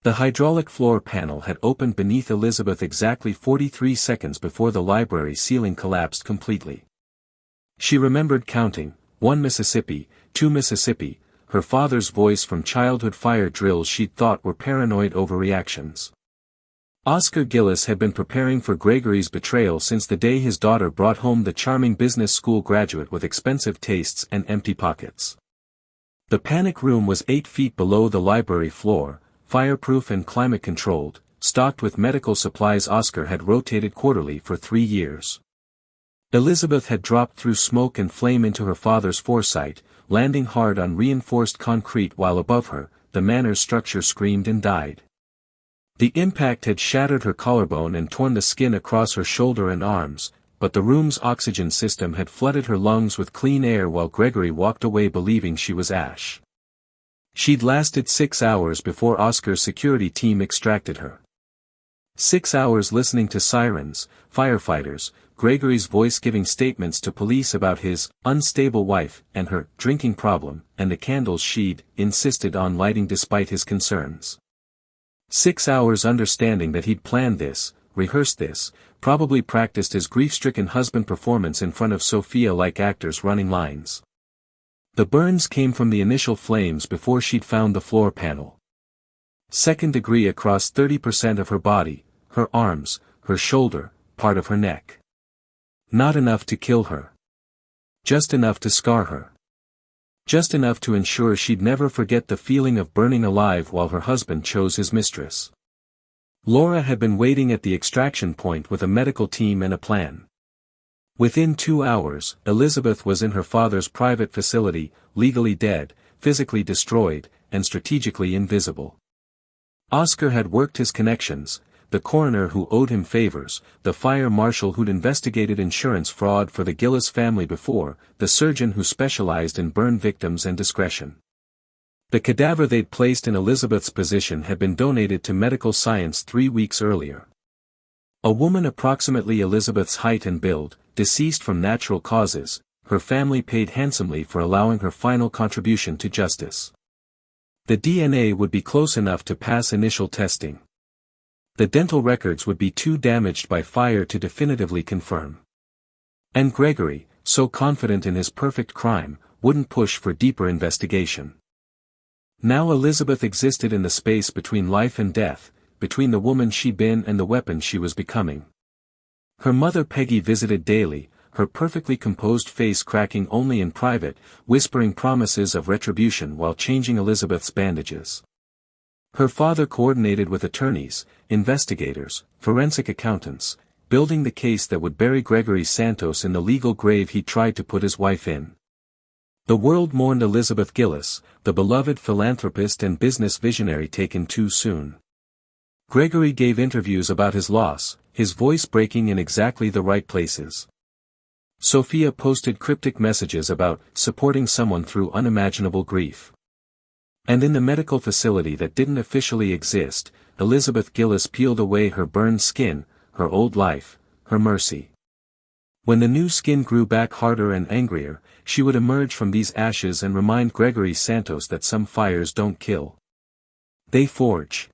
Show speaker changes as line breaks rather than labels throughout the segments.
The hydraulic floor panel had opened beneath Elizabeth exactly 43 seconds before the library ceiling collapsed completely. She remembered counting, 1 Mississippi, 2 Mississippi, her father's voice from childhood fire drills she'd thought were paranoid overreactions. Oscar Gillis had been preparing for Gregory's betrayal since the day his daughter brought home the charming business school graduate with expensive tastes and empty pockets. The panic room was 8 feet below the library floor, fireproof and climate-controlled, stocked with medical supplies Oscar had rotated quarterly for 3 years. Elizabeth had dropped through smoke and flame into her father's foresight, landing hard on reinforced concrete while above her, the manor's structure screamed and died. The impact had shattered her collarbone and torn the skin across her shoulder and arms, but the room's oxygen system had flooded her lungs with clean air while Gregory walked away believing she was ash. She'd lasted 6 hours before Oscar's security team extracted her. 6 hours listening to sirens, firefighters, Gregory's voice giving statements to police about his unstable wife and her drinking problem, and the candles she'd insisted on lighting despite his concerns. 6 hours understanding that he'd planned this, rehearsed this, probably practiced his grief-stricken husband performance in front of Sophia like actors running lines. The burns came from the initial flames before she'd found the floor panel. 2nd degree across 30% of her body, her arms, her shoulder, part of her neck. Not enough to kill her. Just enough to scar her. Just enough to ensure she'd never forget the feeling of burning alive while her husband chose his mistress. Laura had been waiting at the extraction point with a medical team and a plan. Within 2 hours, Elizabeth was in her father's private facility, legally dead, physically destroyed, and strategically invisible. Oscar had worked his connections, the coroner who owed him favors, the fire marshal who'd investigated insurance fraud for the Gillis family before, the surgeon who specialized in burn victims and discretion. The cadaver they'd placed in Elizabeth's position had been donated to medical science 3 weeks earlier. A woman approximately Elizabeth's height and build, deceased from natural causes, her family paid handsomely for allowing her final contribution to justice. The DNA would be close enough to pass initial testing. The dental records would be too damaged by fire to definitively confirm. And Gregory, so confident in his perfect crime, wouldn't push for deeper investigation. Now Elizabeth existed in the space between life and death, between the woman she'd been and the weapon she was becoming. Her mother Peggy visited daily, her perfectly composed face cracking only in private, whispering promises of retribution while changing Elizabeth's bandages. Her father coordinated with attorneys, investigators, forensic accountants, building the case that would bury Gregory Santos in the legal grave he tried to put his wife in. The world mourned Elizabeth Gillis, the beloved philanthropist and business visionary taken too soon. Gregory gave interviews about his loss, his voice breaking in exactly the right places. Sophia posted cryptic messages about supporting someone through unimaginable grief. And in the medical facility that didn't officially exist, Elizabeth Gillis peeled away her burned skin, her old life, her mercy. When the new skin grew back harder and angrier, she would emerge from these ashes and remind Gregory Santos that some fires don't kill. They forge.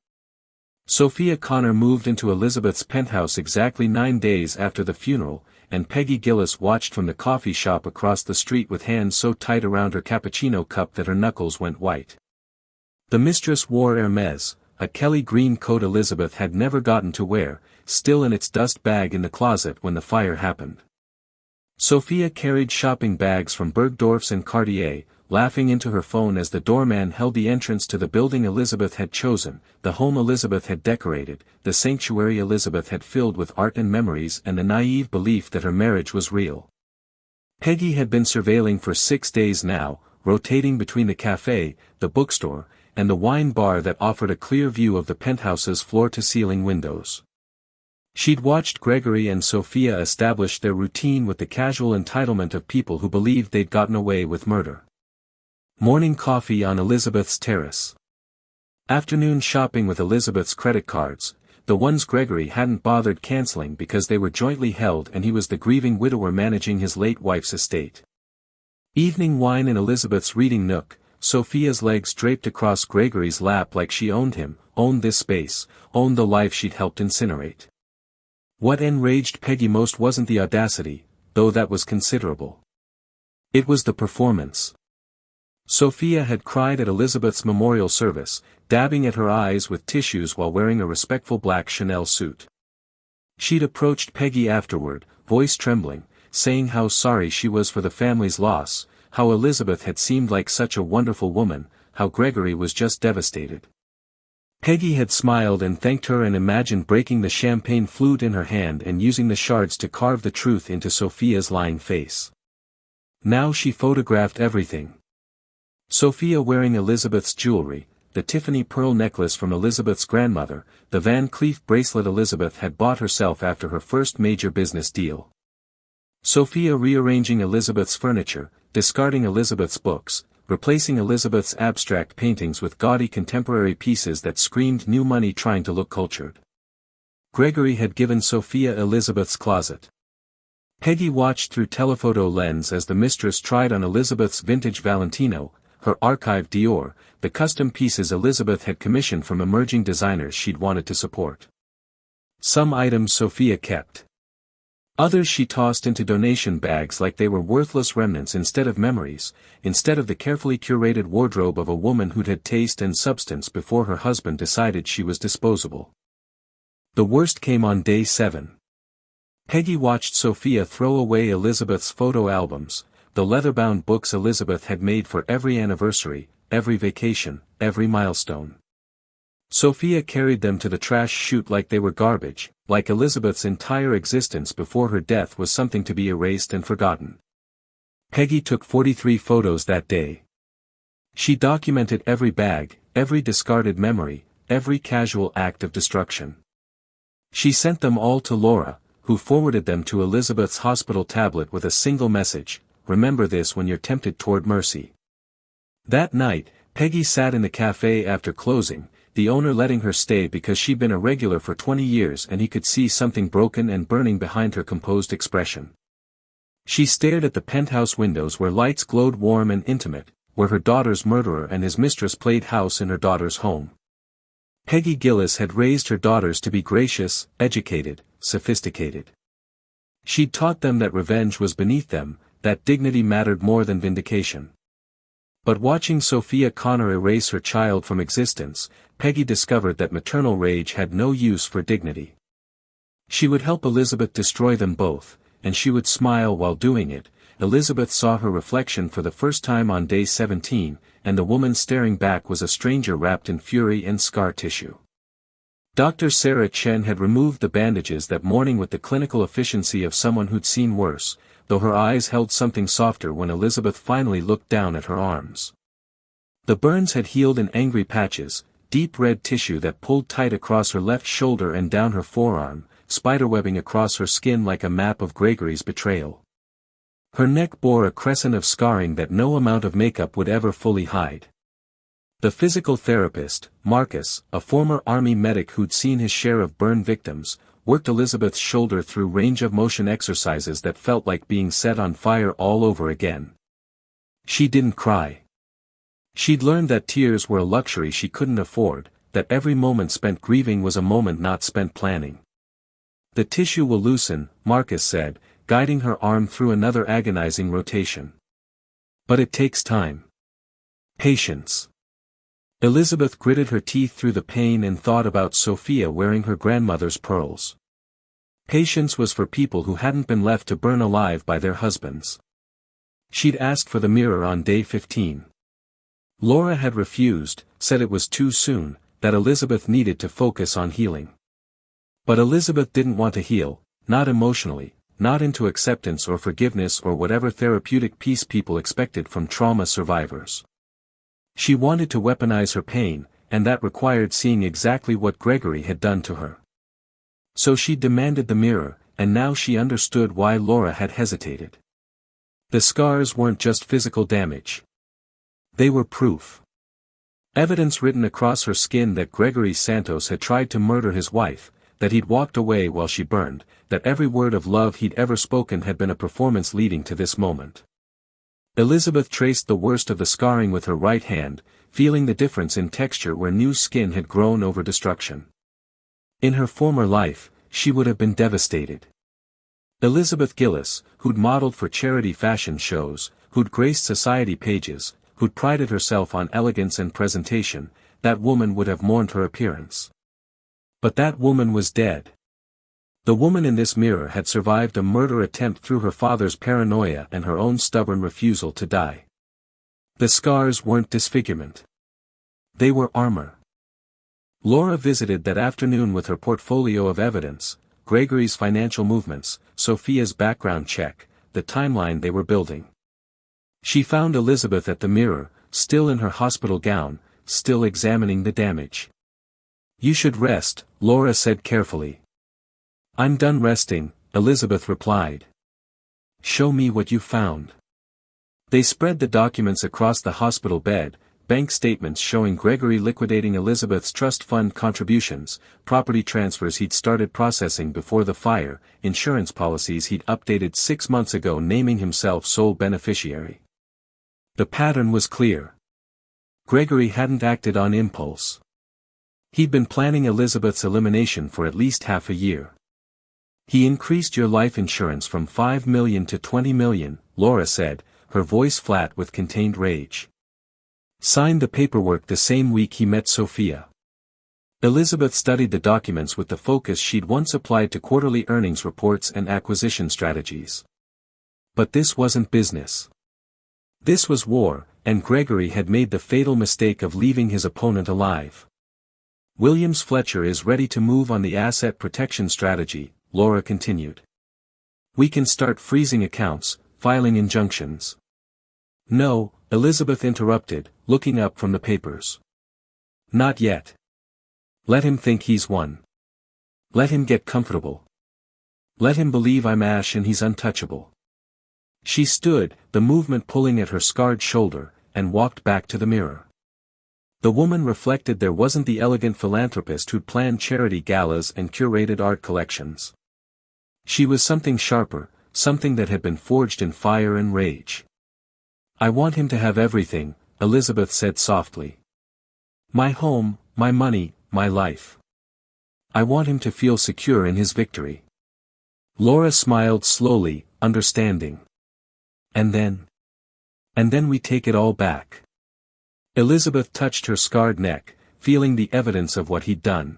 Sophia Connor moved into Elizabeth's penthouse exactly 9 days after the funeral, and Peggy Gillis watched from the coffee shop across the street with hands so tight around her cappuccino cup that her knuckles went white. The mistress wore Hermes, a Kelly green coat Elizabeth had never gotten to wear, still in its dust bag in the closet when the fire happened. Sophia carried shopping bags from Bergdorf's and Cartier, laughing into her phone as the doorman held the entrance to the building Elizabeth had chosen, the home Elizabeth had decorated, the sanctuary Elizabeth had filled with art and memories and the naive belief that her marriage was real. Peggy had been surveilling for 6 days now, rotating between the cafe, the bookstore, and the wine bar that offered a clear view of the penthouse's floor-to-ceiling windows. She'd watched Gregory and Sophia establish their routine with the casual entitlement of people who believed they'd gotten away with murder. Morning coffee on Elizabeth's terrace. Afternoon shopping with Elizabeth's credit cards, the ones Gregory hadn't bothered canceling because they were jointly held and he was the grieving widower managing his late wife's estate. Evening wine in Elizabeth's reading nook, Sophia's legs draped across Gregory's lap like she owned him, owned this space, owned the life she'd helped incinerate. What enraged Peggy most wasn't the audacity, though that was considerable. It was the performance. Sophia had cried at Elizabeth's memorial service, dabbing at her eyes with tissues while wearing a respectful black Chanel suit. She'd approached Peggy afterward, voice trembling, saying how sorry she was for the family's loss, how Elizabeth had seemed like such a wonderful woman, how Gregory was just devastated. Peggy had smiled and thanked her and imagined breaking the champagne flute in her hand and using the shards to carve the truth into Sophia's lined face. Now she photographed everything. Sophia wearing Elizabeth's jewelry, the Tiffany pearl necklace from Elizabeth's grandmother, the Van Cleef bracelet Elizabeth had bought herself after her first major business deal. Sophia rearranging Elizabeth's furniture, discarding Elizabeth's books, replacing Elizabeth's abstract paintings with gaudy contemporary pieces that screamed new money trying to look cultured. Gregory had given Sophia Elizabeth's closet. Peggy watched through telephoto lens as the mistress tried on Elizabeth's vintage Valentino, her archive Dior, the custom pieces Elizabeth had commissioned from emerging designers she'd wanted to support. Some items Sophia kept. Others she tossed into donation bags like they were worthless remnants instead of memories, instead of the carefully curated wardrobe of a woman who'd had taste and substance before her husband decided she was disposable. The worst came on day 7. Peggy watched Sophia throw away Elizabeth's photo albums, the leather-bound books Elizabeth had made for every anniversary, every vacation, every milestone. Sophia carried them to the trash chute like they were garbage, like Elizabeth's entire existence before her death was something to be erased and forgotten. Peggy took 43 photos that day. She documented every bag, every discarded memory, every casual act of destruction. She sent them all to Laura, who forwarded them to Elizabeth's hospital tablet with a single message: remember this when you're tempted toward mercy. That night, Peggy sat in the cafe after closing, the owner letting her stay because she'd been a regular for 20 years and he could see something broken and burning behind her composed expression. She stared at the penthouse windows where lights glowed warm and intimate, where her daughter's murderer and his mistress played house in her daughter's home. Peggy Gillis had raised her daughters to be gracious, educated, sophisticated. She'd taught them that revenge was beneath them, that dignity mattered more than vindication. But watching Sophia Connor erase her child from existence, Peggy discovered that maternal rage had no use for dignity. She would help Elizabeth destroy them both, and she would smile while doing it. Elizabeth saw her reflection for the first time on day 17, and the woman staring back was a stranger wrapped in fury and scar tissue. Dr. Sarah Chen had removed the bandages that morning with the clinical efficiency of someone who'd seen worse, though her eyes held something softer when Elizabeth finally looked down at her arms. The burns had healed in angry patches, deep red tissue that pulled tight across her left shoulder and down her forearm, spiderwebbing across her skin like a map of Gregory's betrayal. Her neck bore a crescent of scarring that no amount of makeup would ever fully hide. The physical therapist, Marcus, a former army medic who'd seen his share of burn victims, worked Elizabeth's shoulder through range-of-motion exercises that felt like being set on fire all over again. She didn't cry. She'd learned that tears were a luxury she couldn't afford, that every moment spent grieving was a moment not spent planning. The tissue will loosen, Marcus said, guiding her arm through another agonizing rotation. But it takes time. Patience. Elizabeth gritted her teeth through the pain and thought about Sophia wearing her grandmother's pearls. Patience was for people who hadn't been left to burn alive by their husbands. She'd asked for the mirror on day 15. Laura had refused, said it was too soon, that Elizabeth needed to focus on healing. But Elizabeth didn't want to heal, not emotionally, not into acceptance or forgiveness or whatever therapeutic peace people expected from trauma survivors. She wanted to weaponize her pain, and that required seeing exactly what Gregory had done to her. So she demanded the mirror, and now she understood why Laura had hesitated. The scars weren't just physical damage. They were proof. Evidence written across her skin that Gregory Santos had tried to murder his wife, that he'd walked away while she burned, that every word of love he'd ever spoken had been a performance leading to this moment. Elizabeth traced the worst of the scarring with her right hand, feeling the difference in texture where new skin had grown over destruction. In her former life, she would have been devastated. Elizabeth Gillis, who'd modeled for charity fashion shows, who'd graced society pages, who'd prided herself on elegance and presentation, that woman would have mourned her appearance. But that woman was dead. The woman in this mirror had survived a murder attempt through her father's paranoia and her own stubborn refusal to die. The scars weren't disfigurement. They were armor. Laura visited that afternoon with her portfolio of evidence, Gregory's financial movements, Sophia's background check, the timeline they were building. She found Elizabeth at the mirror, still in her hospital gown, still examining the damage. "You should rest," Laura said carefully. "I'm done resting," Elizabeth replied. "Show me what you found." They spread the documents across the hospital bed, bank statements showing Gregory liquidating Elizabeth's trust fund contributions, property transfers he'd started processing before the fire, insurance policies he'd updated 6 months ago naming himself sole beneficiary. The pattern was clear. Gregory hadn't acted on impulse. He'd been planning Elizabeth's elimination for at least half a year. "He increased your life insurance from $5 million to $20 million, Laura said, her voice flat with contained rage. "Signed the paperwork the same week he met Sophia." Elizabeth studied the documents with the focus she'd once applied to quarterly earnings reports and acquisition strategies. But this wasn't business. This was war, and Gregory had made the fatal mistake of leaving his opponent alive. "Williams Fletcher is ready to move on the asset protection strategy," Laura continued. "We can start freezing accounts, filing injunctions." "No," Elizabeth interrupted, looking up from the papers. "Not yet. Let him think he's won. Let him get comfortable. Let him believe I'm ash and he's untouchable." She stood, the movement pulling at her scarred shoulder, and walked back to the mirror. The woman reflected there wasn't the elegant philanthropist who'd planned charity galas and curated art collections. She was something sharper, something that had been forged in fire and rage. "I want him to have everything," Elizabeth said softly. "My home, my money, my life. I want him to feel secure in his victory." Laura smiled slowly, understanding. And then we take it all back." Elizabeth touched her scarred neck, feeling the evidence of what he'd done.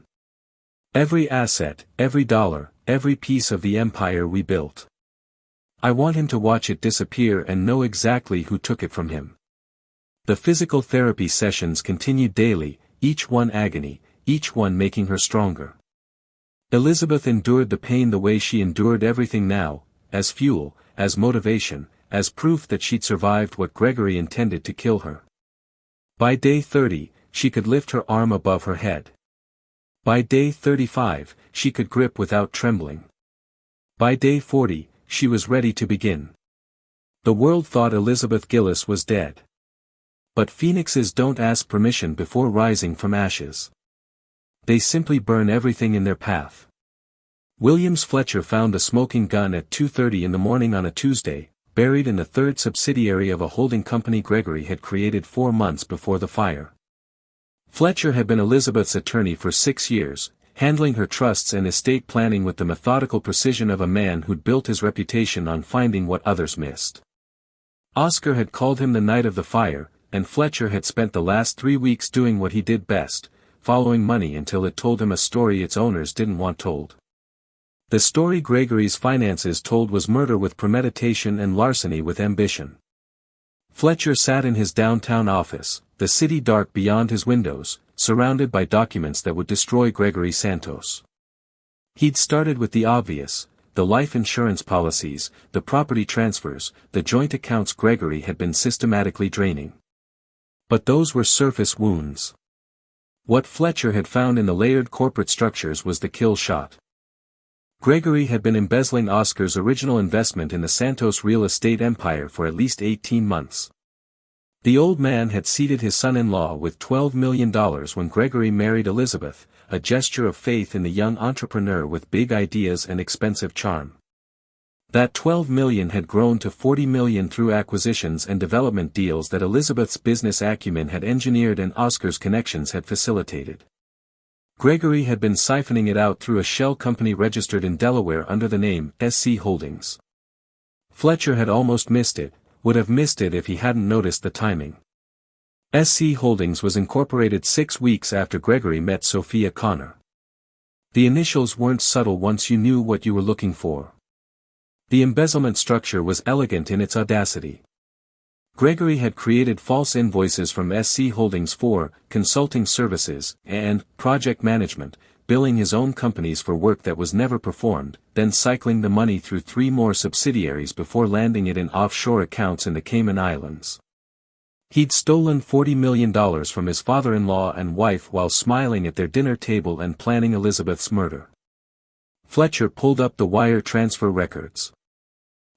"Every asset, every dollar, every piece of the empire we built. I want him to watch it disappear and know exactly who took it from him." The physical therapy sessions continued daily, each one agony, each one making her stronger. Elizabeth endured the pain the way she endured everything now, as fuel, as motivation, as proof that she'd survived what Gregory intended to kill her. By day 30, she could lift her arm above her head. By day 35, she could grip without trembling. By day 40, she was ready to begin. The world thought Elizabeth Gillis was dead. But phoenixes don't ask permission before rising from ashes. They simply burn everything in their path. Williams Fletcher found a smoking gun at 2:30 in the morning on a Tuesday, buried in the third subsidiary of a holding company Gregory had created 4 months before the fire. Fletcher had been Elizabeth's attorney for 6 years, handling her trusts and estate planning with the methodical precision of a man who'd built his reputation on finding what others missed. Oscar had called him the night of the fire, and Fletcher had spent the last 3 weeks doing what he did best, following money until it told him a story its owners didn't want told. The story Gregory's finances told was murder with premeditation and larceny with ambition. Fletcher sat in his downtown office, the city dark beyond his windows, surrounded by documents that would destroy Gregory Santos. He'd started with the obvious, the life insurance policies, the property transfers, the joint accounts Gregory had been systematically draining. But those were surface wounds. What Fletcher had found in the layered corporate structures was the kill shot. Gregory had been embezzling Oscar's original investment in the Santos real estate empire for at least 18 months. The old man had seated his son-in-law with $12 million when Gregory married Elizabeth, a gesture of faith in the young entrepreneur with big ideas and expensive charm. That 12 million had grown to 40 million through acquisitions and development deals that Elizabeth's business acumen had engineered and Oscar's connections had facilitated. Gregory had been siphoning it out through a shell company registered in Delaware under the name SC Holdings. Fletcher had almost missed it, would have missed it if he hadn't noticed the timing. SC Holdings was incorporated 6 weeks after Gregory met Sophia Connor. The initials weren't subtle once you knew what you were looking for. The embezzlement structure was elegant in its audacity. Gregory had created false invoices from SC Holdings for consulting services and project management, billing his own companies for work that was never performed, then cycling the money through 3 more subsidiaries before landing it in offshore accounts in the Cayman Islands. He'd stolen $40 million from his father-in-law and wife while smiling at their dinner table and planning Elizabeth's murder. Fletcher pulled up the wire transfer records.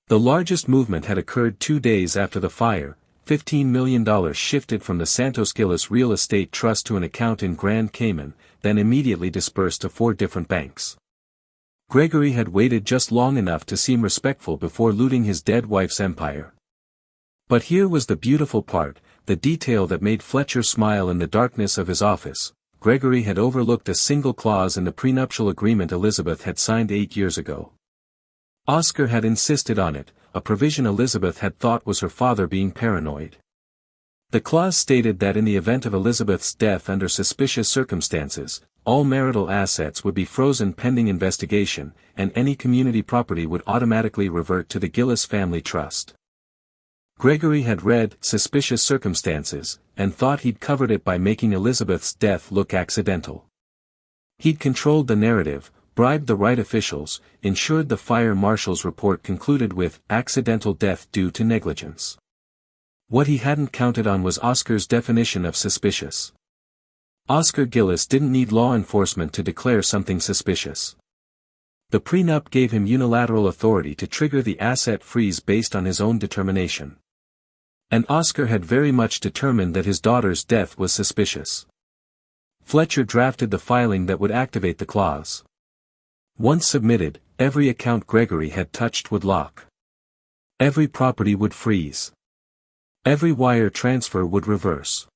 The largest movement had occurred 2 days after the fire. $15 million shifted from the Santos Gillis Real Estate Trust to an account in Grand Cayman, then immediately dispersed to 4 different banks. Gregory had waited just long enough to seem respectful before looting his dead wife's empire. But here was the beautiful part, the detail that made Fletcher smile in the darkness of his office. Gregory had overlooked a single clause in the prenuptial agreement Elizabeth had signed 8 years ago. Oscar had insisted on it, a provision Elizabeth had thought was her father being paranoid. The clause stated that in the event of Elizabeth's death under suspicious circumstances, all marital assets would be frozen pending investigation, and any community property would automatically revert to the Gillis family trust. Gregory had read suspicious circumstances, and thought he'd covered it by making Elizabeth's death look accidental. He'd controlled the narrative, bribed the right officials, ensured the fire marshal's report concluded with accidental death due to negligence. What he hadn't counted on was Oscar's definition of suspicious. Oscar Gillis didn't need law enforcement to declare something suspicious. The prenup gave him unilateral authority to trigger the asset freeze based on his own determination. And Oscar had very much determined that his daughter's death was suspicious. Fletcher drafted the filing that would activate the clause. Once submitted, every account Gregory had touched would lock. Every property would freeze. Every wire transfer would reverse.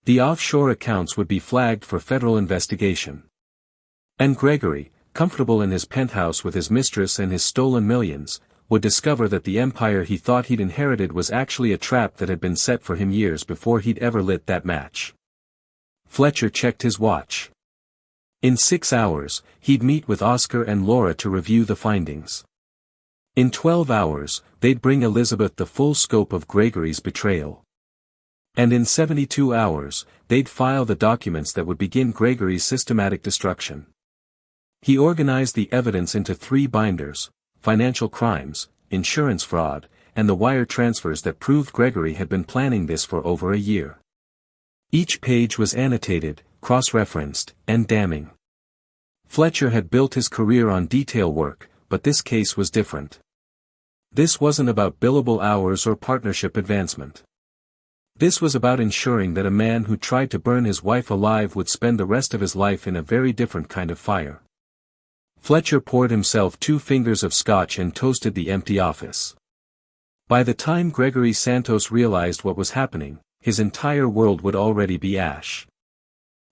The offshore accounts would be flagged for federal investigation. And Gregory, comfortable in his penthouse with his mistress and his stolen millions, would discover that the empire he thought he'd inherited was actually a trap that had been set for him years before he'd ever lit that match. Fletcher checked his watch. In 6 hours, he'd meet with Oscar and Laura to review the findings. In 12 hours, they'd bring Elizabeth the full scope of Gregory's betrayal. And in 72 hours, they'd file the documents that would begin Gregory's systematic destruction. He organized the evidence into 3 binders: financial crimes, insurance fraud, and the wire transfers that proved Gregory had been planning this for over a year. Each page was annotated, cross-referenced, and damning. Fletcher had built his career on detail work, but this case was different. This wasn't about billable hours or partnership advancement. This was about ensuring that a man who tried to burn his wife alive would spend the rest of his life in a very different kind of fire. Fletcher poured himself 2 fingers of scotch and toasted the empty office. By the time Gregory Santos realized what was happening, his entire world would already be ash.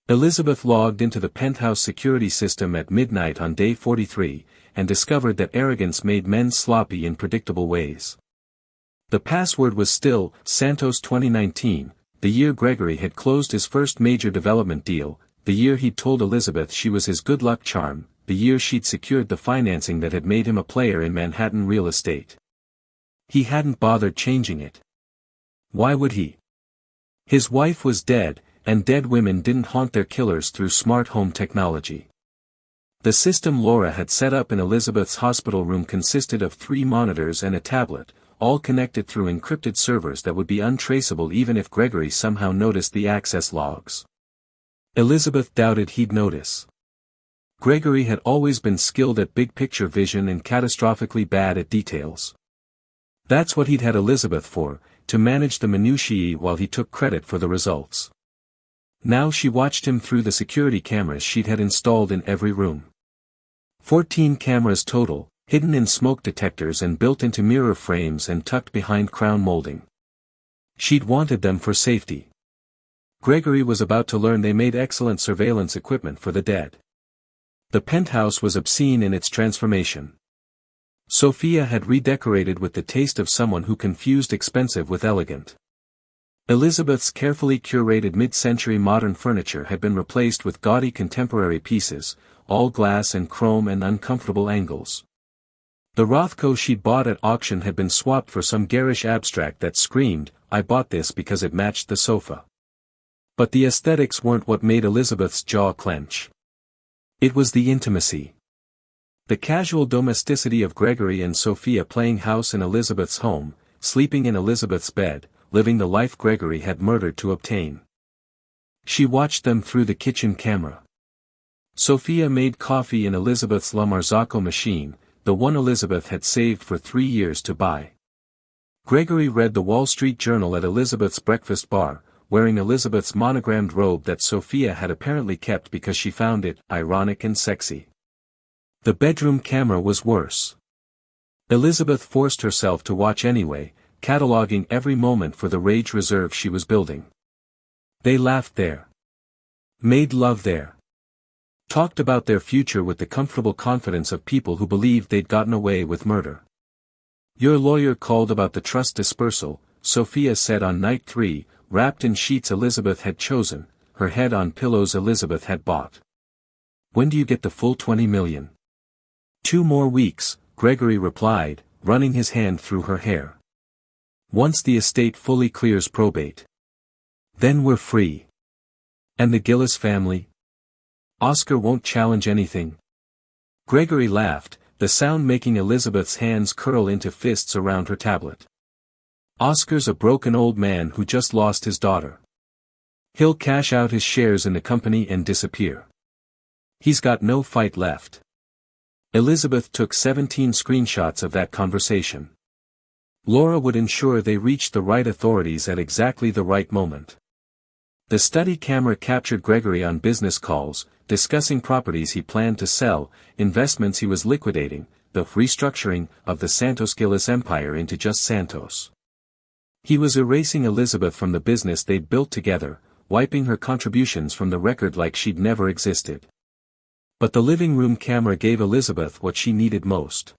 Elizabeth logged into the penthouse security system at midnight on day 43, and discovered that arrogance made men sloppy in predictable ways. The password was still Santos 2019, the year Gregory had closed his first major development deal, the year he'd told Elizabeth she was his good luck charm, the year she'd secured the financing that had made him a player in Manhattan real estate. He hadn't bothered changing it. Why would he? His wife was dead, and dead women didn't haunt their killers through smart home technology. The system Laura had set up in Elizabeth's hospital room consisted of 3 monitors and a tablet, all connected through encrypted servers that would be untraceable even if Gregory somehow noticed the access logs. Elizabeth doubted he'd notice. Gregory had always been skilled at big-picture vision and catastrophically bad at details. That's what he'd had Elizabeth for, to manage the minutiae while he took credit for the results. Now she watched him through the security cameras she'd had installed in every room. 14 cameras total, hidden in smoke detectors and built into mirror frames and tucked behind crown molding. She'd wanted them for safety. Gregory was about to learn they made excellent surveillance equipment for the dead. The penthouse was obscene in its transformation. Sophia had redecorated with the taste of someone who confused expensive with elegant. Elizabeth's carefully curated mid-century modern furniture had been replaced with gaudy contemporary pieces, all glass and chrome and uncomfortable angles. The Rothko she'd bought at auction had been swapped for some garish abstract that screamed, "I bought this because it matched the sofa." But the aesthetics weren't what made Elizabeth's jaw clench. It was the intimacy. The casual domesticity of Gregory and Sophia playing house in Elizabeth's home, sleeping in Elizabeth's bed, living the life Gregory had murdered to obtain. She watched them through the kitchen camera. Sophia made coffee in Elizabeth's La Marzocco machine, the one Elizabeth had saved for 3 years to buy. Gregory read the Wall Street Journal at Elizabeth's breakfast bar, wearing Elizabeth's monogrammed robe that Sophia had apparently kept because she found it ironic and sexy. The bedroom camera was worse. Elizabeth forced herself to watch anyway, cataloging every moment for the rage reserve she was building. They laughed there. Made love there. Talked about their future with the comfortable confidence of people who believed they'd gotten away with murder. "Your lawyer called about the trust dispersal," Sophia said on night 3, wrapped in sheets Elizabeth had chosen, her head on pillows Elizabeth had bought. "When do you get the full 20 million? 2 more weeks, Gregory replied, running his hand through her hair. "Once the estate fully clears probate. Then we're free." "And the Gillis family? Oscar won't challenge anything?" Gregory laughed, the sound making Elizabeth's hands curl into fists around her tablet. "Oscar's a broken old man who just lost his daughter. He'll cash out his shares in the company and disappear. He's got no fight left." Elizabeth took 17 screenshots of that conversation. Laura would ensure they reached the right authorities at exactly the right moment. The study camera captured Gregory on business calls, discussing properties he planned to sell, investments he was liquidating, the restructuring of the Santos-Gillis empire into just Santos. He was erasing Elizabeth from the business they'd built together, wiping her contributions from the record like she'd never existed. But the living room camera gave Elizabeth what she needed most.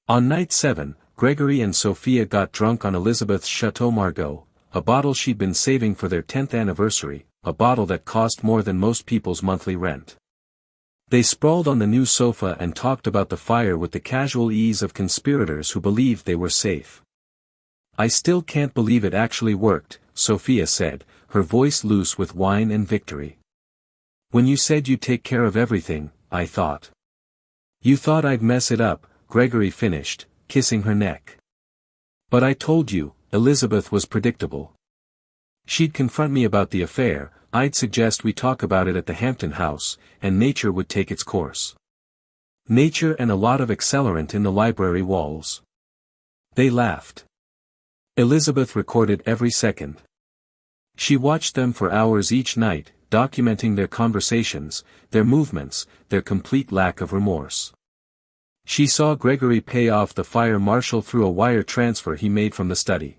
On night 7, Gregory and Sophia got drunk on Elizabeth's Chateau Margaux, a bottle she'd been saving for their 10th anniversary, a bottle that cost more than most people's monthly rent. They sprawled on the new sofa and talked about the fire with the casual ease of conspirators who believed they were safe. "I still can't believe it actually worked," Sophia said, her voice loose with wine and victory. "When you said you'd take care of everything, I thought. You thought I'd mess it up," Gregory finished, kissing her neck. "But I told you, Elizabeth was predictable. She'd confront me about the affair, I'd suggest we talk about it at the Hampton house, and nature would take its course. Nature and a lot of accelerant in the library walls." They laughed. Elizabeth recorded every second. She watched them for hours each night, documenting their conversations, their movements, their complete lack of remorse. She saw Gregory pay off the fire marshal through a wire transfer he made from the study.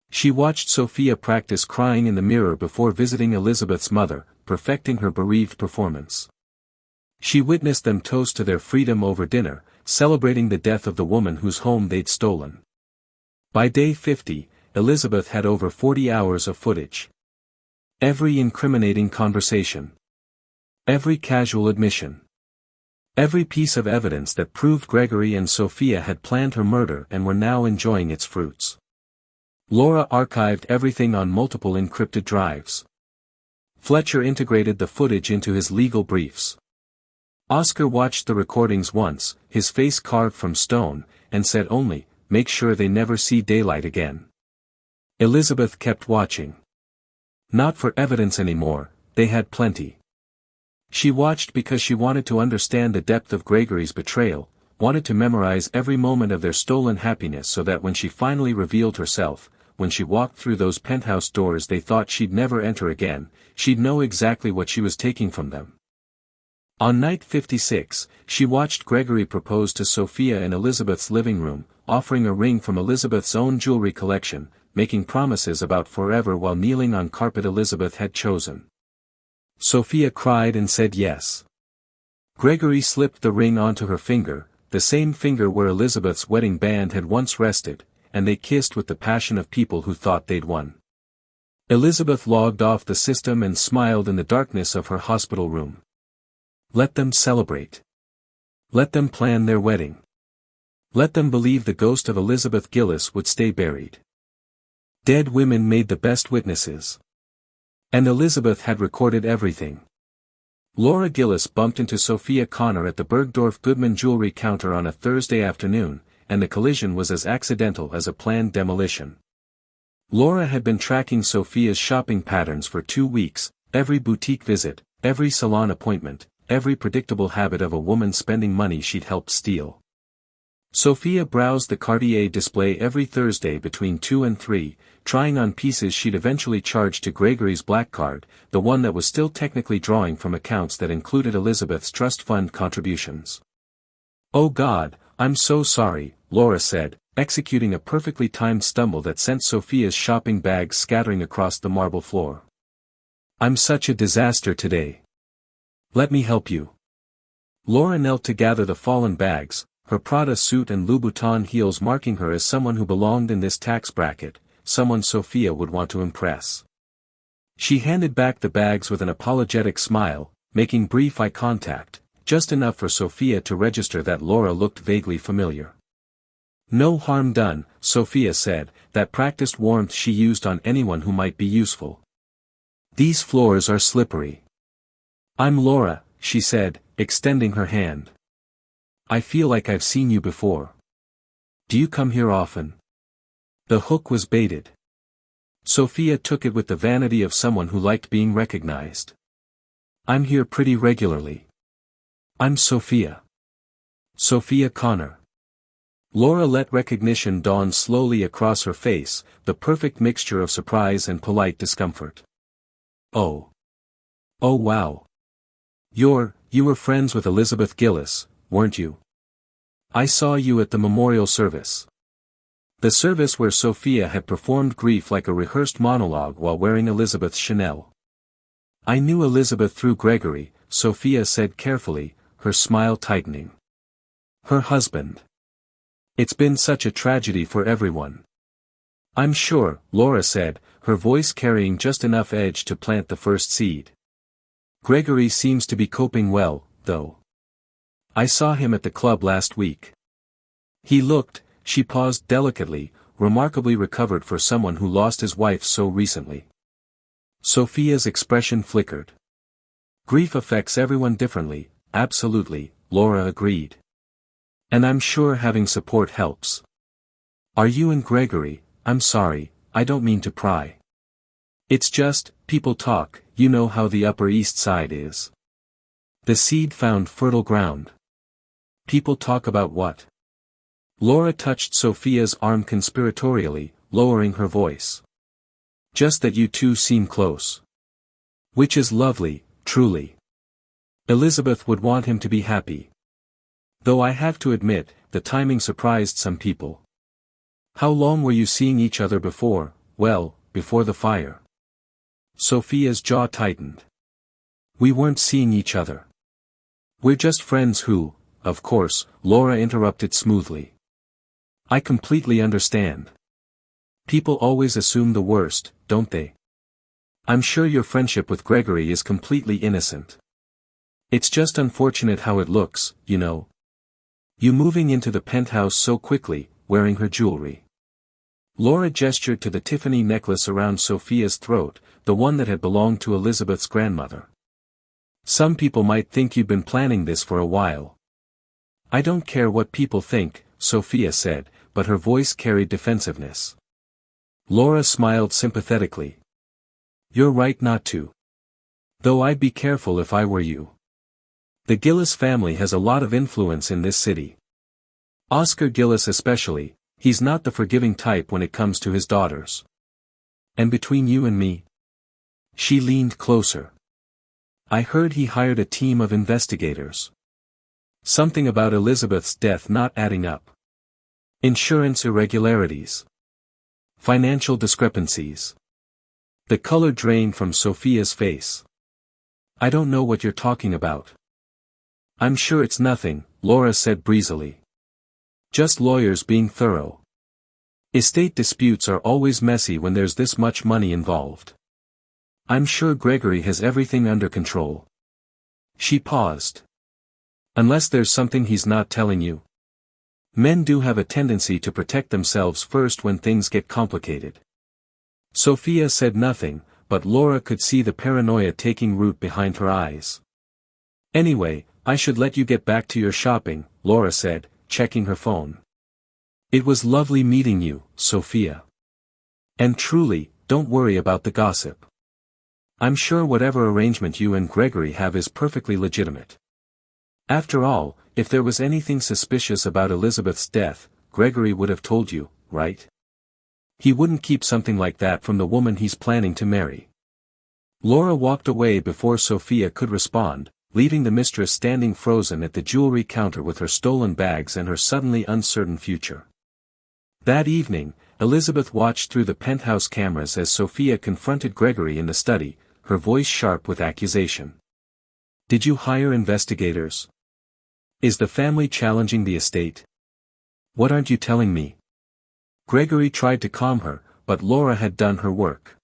She watched Sophia practice crying in the mirror before visiting Elizabeth's mother, perfecting her bereaved performance. She witnessed them toast to their freedom over dinner, celebrating the death of the woman whose home they'd stolen. By day 50, Elizabeth had over 40 hours of footage. Every incriminating conversation. Every casual admission. Every piece of evidence that proved Gregory and Sophia had planned her murder and were now enjoying its fruits. Laura archived everything on multiple encrypted drives. Fletcher integrated the footage into his legal briefs. Oscar watched the recordings once, his face carved from stone, and said only, "Make sure they never see daylight again." Elizabeth kept watching. Not for evidence anymore, they had plenty. She watched because she wanted to understand the depth of Gregory's betrayal, wanted to memorize every moment of their stolen happiness so that when she finally revealed herself, when she walked through those penthouse doors they thought she'd never enter again, she'd know exactly what she was taking from them. On night 56, she watched Gregory propose to Sophia in Elizabeth's living room, offering a ring from Elizabeth's own jewelry collection, making promises about forever while kneeling on carpet Elizabeth had chosen. Sophia cried and said yes. Gregory slipped the ring onto her finger, the same finger where Elizabeth's wedding band had once rested, and they kissed with the passion of people who thought they'd won. Elizabeth logged off the system and smiled in the darkness of her hospital room. Let them celebrate. Let them plan their wedding. Let them believe the ghost of Elizabeth Gillis would stay buried. Dead women made the best witnesses. And Elizabeth had recorded everything. Laura Gillis bumped into Sophia Connor at the Bergdorf Goodman jewelry counter on a Thursday afternoon, and the collision was as accidental as a planned demolition. Laura had been tracking Sophia's shopping patterns for 2 weeks, every boutique visit, every salon appointment, every predictable habit of a woman spending money she'd helped steal. Sophia browsed the Cartier display every Thursday between 2 and 3, trying on pieces she'd eventually charged to Gregory's black card, the one that was still technically drawing from accounts that included Elizabeth's trust fund contributions. "Oh God, I'm so sorry," Laura said, executing a perfectly timed stumble that sent Sophia's shopping bags scattering across the marble floor. "I'm such a disaster today. Let me help you." Laura knelt to gather the fallen bags, her Prada suit and Louboutin heels marking her as someone who belonged in this tax bracket, someone Sophia would want to impress. She handed back the bags with an apologetic smile, making brief eye contact, just enough for Sophia to register that Laura looked vaguely familiar. "No harm done," Sophia said, that practiced warmth she used on anyone who might be useful. "These floors are slippery." "I'm Laura," she said, extending her hand. "I feel like I've seen you before. Do you come here often?" The hook was baited. Sophia took it with the vanity of someone who liked being recognized. "I'm here pretty regularly. I'm Sophia. Sophia Connor." Laura let recognition dawn slowly across her face, the perfect mixture of surprise and polite discomfort. "Oh. Oh wow. You were friends with Elizabeth Gillis, weren't you? I saw you at the memorial service." The service where Sophia had performed grief like a rehearsed monologue while wearing Elizabeth's Chanel. "I knew Elizabeth through Gregory," Sophia said carefully, her smile tightening. "Her husband. It's been such a tragedy for everyone." "I'm sure," Laura said, her voice carrying just enough edge to plant the first seed. "Gregory seems to be coping well, though. I saw him at the club last week. He looked," she paused delicately, "remarkably recovered for someone who lost his wife so recently." Sophia's expression flickered. "Grief affects everyone differently, absolutely," Laura agreed. "And I'm sure having support helps. Are you and Gregory?" "I'm sorry, I don't mean to pry. It's just, people talk, you know how the Upper East Side is." The seed found fertile ground. "People talk about what?" Laura touched Sophia's arm conspiratorially, lowering her voice. "Just that you two seem close. Which is lovely, truly. Elizabeth would want him to be happy. Though I have to admit, the timing surprised some people." "How long were you seeing each other before?" "Well, before the fire." Sophia's jaw tightened. "We weren't seeing each other. We're just friends who," "Of course," Laura interrupted smoothly. "I completely understand. People always assume the worst, don't they? I'm sure your friendship with Gregory is completely innocent. It's just unfortunate how it looks, you know. You moving into the penthouse so quickly, wearing her jewelry." Laura gestured to the Tiffany necklace around Sophia's throat, the one that had belonged to Elizabeth's grandmother. "Some people might think you'd been planning this for a while." "I don't care what people think," Sophia said, but her voice carried defensiveness. Laura smiled sympathetically. "You're right not to. Though I'd be careful if I were you. The Gillis family has a lot of influence in this city. Oscar Gillis especially, he's not the forgiving type when it comes to his daughters. And between you and me..." She leaned closer. I heard he hired a team of investigators. Something about Elizabeth's death not adding up. Insurance irregularities. Financial discrepancies. The color drained from Sophia's face. I don't know what you're talking about. I'm sure it's nothing, Laura said breezily. Just lawyers being thorough. Estate disputes are always messy when there's this much money involved. I'm sure Gregory has everything under control. She paused. Unless there's something he's not telling you. Men do have a tendency to protect themselves first when things get complicated. Sophia said nothing, but Laura could see the paranoia taking root behind her eyes. Anyway, I should let you get back to your shopping, Laura said, checking her phone. It was lovely meeting you, Sophia. And truly, don't worry about the gossip. I'm sure whatever arrangement you and Gregory have is perfectly legitimate. After all, if there was anything suspicious about Elizabeth's death, Gregory would have told you, right? He wouldn't keep something like that from the woman he's planning to marry. Laura walked away before Sophia could respond, leaving the mistress standing frozen at the jewelry counter with her stolen bags and her suddenly uncertain future. That evening, Elizabeth watched through the penthouse cameras as Sophia confronted Gregory in the study, her voice sharp with accusation. Did you hire investigators? Is the family challenging the estate? What aren't you telling me? Gregory tried to calm her, but Laura had done her work.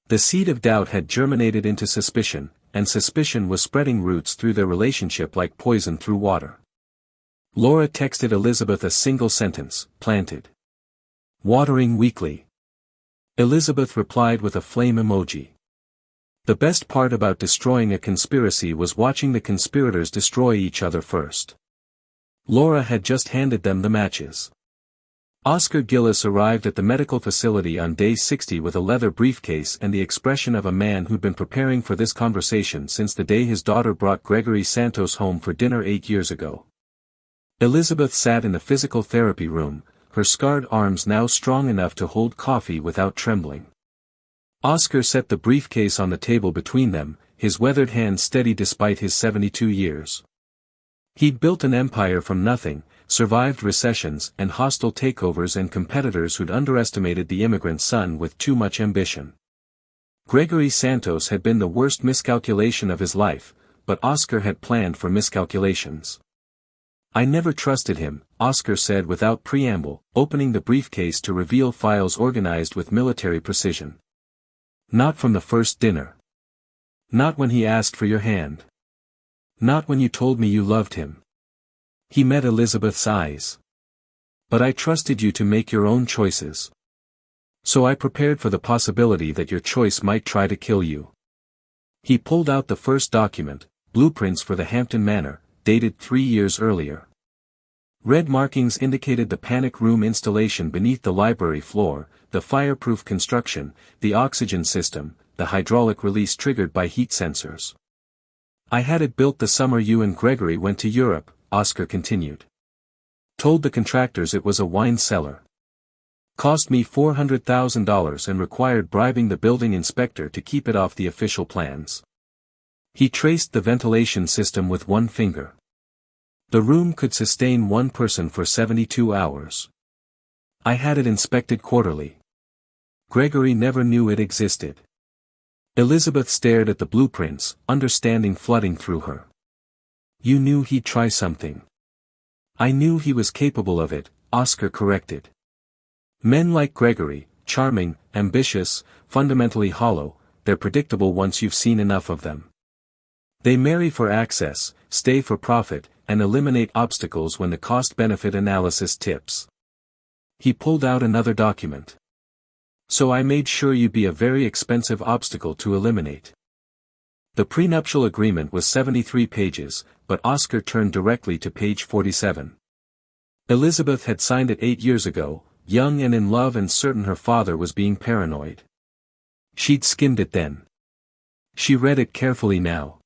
The seed of doubt had germinated into suspicion, and suspicion was spreading roots through their relationship like poison through water. Laura texted Elizabeth a single sentence, planted. Watering weekly. Elizabeth replied with a flame emoji. The best part about destroying a conspiracy was watching the conspirators destroy each other first. Laura had just handed them the matches. Oscar Gillis arrived at the medical facility on day 60 with a leather briefcase and the expression of a man who'd been preparing for this conversation since the day his daughter brought Gregory Santos home for dinner 8 years ago. Elizabeth sat in the physical therapy room, her scarred arms now strong enough to hold coffee without trembling. Oscar set the briefcase on the table between them, his weathered hand steady despite his 72 years. He'd built an empire from nothing, survived recessions and hostile takeovers and competitors who'd underestimated the immigrant son with too much ambition. Gregory Santos had been the worst miscalculation of his life, but Oscar had planned for miscalculations. I never trusted him, Oscar said without preamble, opening the briefcase to reveal files organized with military precision. Not from the first dinner. Not when he asked for your hand. Not when you told me you loved him. He met Elizabeth's eyes. But I trusted you to make your own choices. So I prepared for the possibility that your choice might try to kill you. He pulled out the first document, blueprints for the Hampton Manor, dated 3 years earlier. Red markings indicated the panic room installation beneath the library floor, the fireproof construction, the oxygen system, the hydraulic release triggered by heat sensors. I had it built the summer you and Gregory went to Europe, Oscar continued. Told the contractors it was a wine cellar. Cost me $400,000 and required bribing the building inspector to keep it off the official plans. He traced the ventilation system with one finger. The room could sustain one person for 72 hours. I had it inspected quarterly. Gregory never knew it existed. Elizabeth stared at the blueprints, understanding flooding through her. You knew he'd try something. I knew he was capable of it, Oscar corrected. Men like Gregory, charming, ambitious, fundamentally hollow, they're predictable once you've seen enough of them. They marry for access, stay for profit, and eliminate obstacles when the cost-benefit analysis tips. He pulled out another document. So I made sure you'd be a very expensive obstacle to eliminate. The prenuptial agreement was 73 pages, but Oscar turned directly to page 47. Elizabeth had signed it 8 years ago, young and in love and certain her father was being paranoid. She'd skimmed it then. She read it carefully now.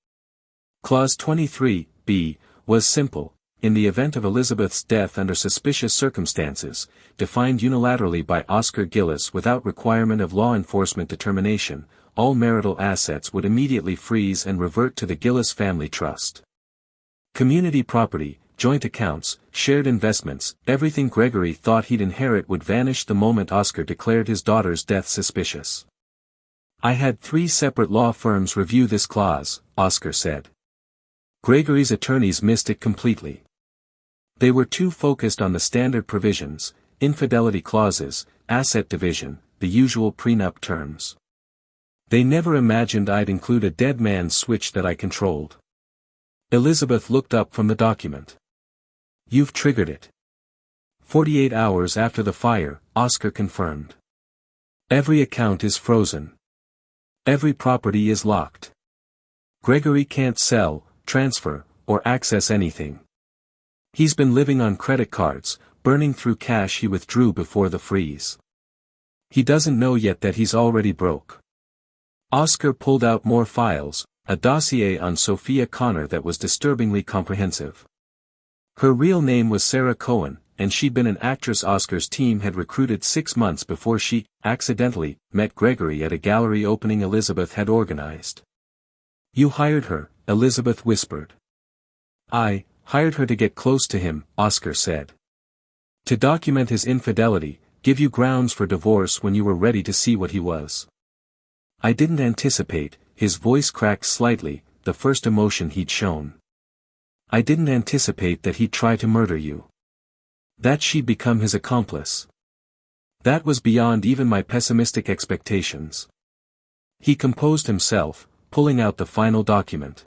Clause 23, was simple, in the event of Elizabeth's death under suspicious circumstances, defined unilaterally by Oscar Gillis without requirement of law enforcement determination, all marital assets would immediately freeze and revert to the Gillis family trust. Community property, joint accounts, shared investments, everything Gregory thought he'd inherit would vanish the moment Oscar declared his daughter's death suspicious. "I had 3 separate law firms review this clause," Oscar said. Gregory's attorneys missed it completely. They were too focused on the standard provisions, infidelity clauses, asset division, the usual prenup terms. They never imagined I'd include a dead man's switch that I controlled. Elizabeth looked up from the document. "You've triggered it." 48 hours after the fire, Oscar confirmed. "Every account is frozen. Every property is locked. Gregory can't sell, transfer, or access anything. He's been living on credit cards, burning through cash he withdrew before the freeze. He doesn't know yet that he's already broke." Oscar pulled out more files, a dossier on Sophia Connor that was disturbingly comprehensive. Her real name was Sarah Cohen, and she'd been an actress Oscar's team had recruited 6 months before she, accidentally, met Gregory at a gallery opening Elizabeth had organized. "You hired her," Elizabeth whispered. "I hired her to get close to him," Oscar said. "To document his infidelity, give you grounds for divorce when you were ready to see what he was. I didn't anticipate," his voice cracked slightly, the first emotion he'd shown. "I didn't anticipate that he'd try to murder you. That she'd become his accomplice. That was beyond even my pessimistic expectations." He composed himself, pulling out the final document.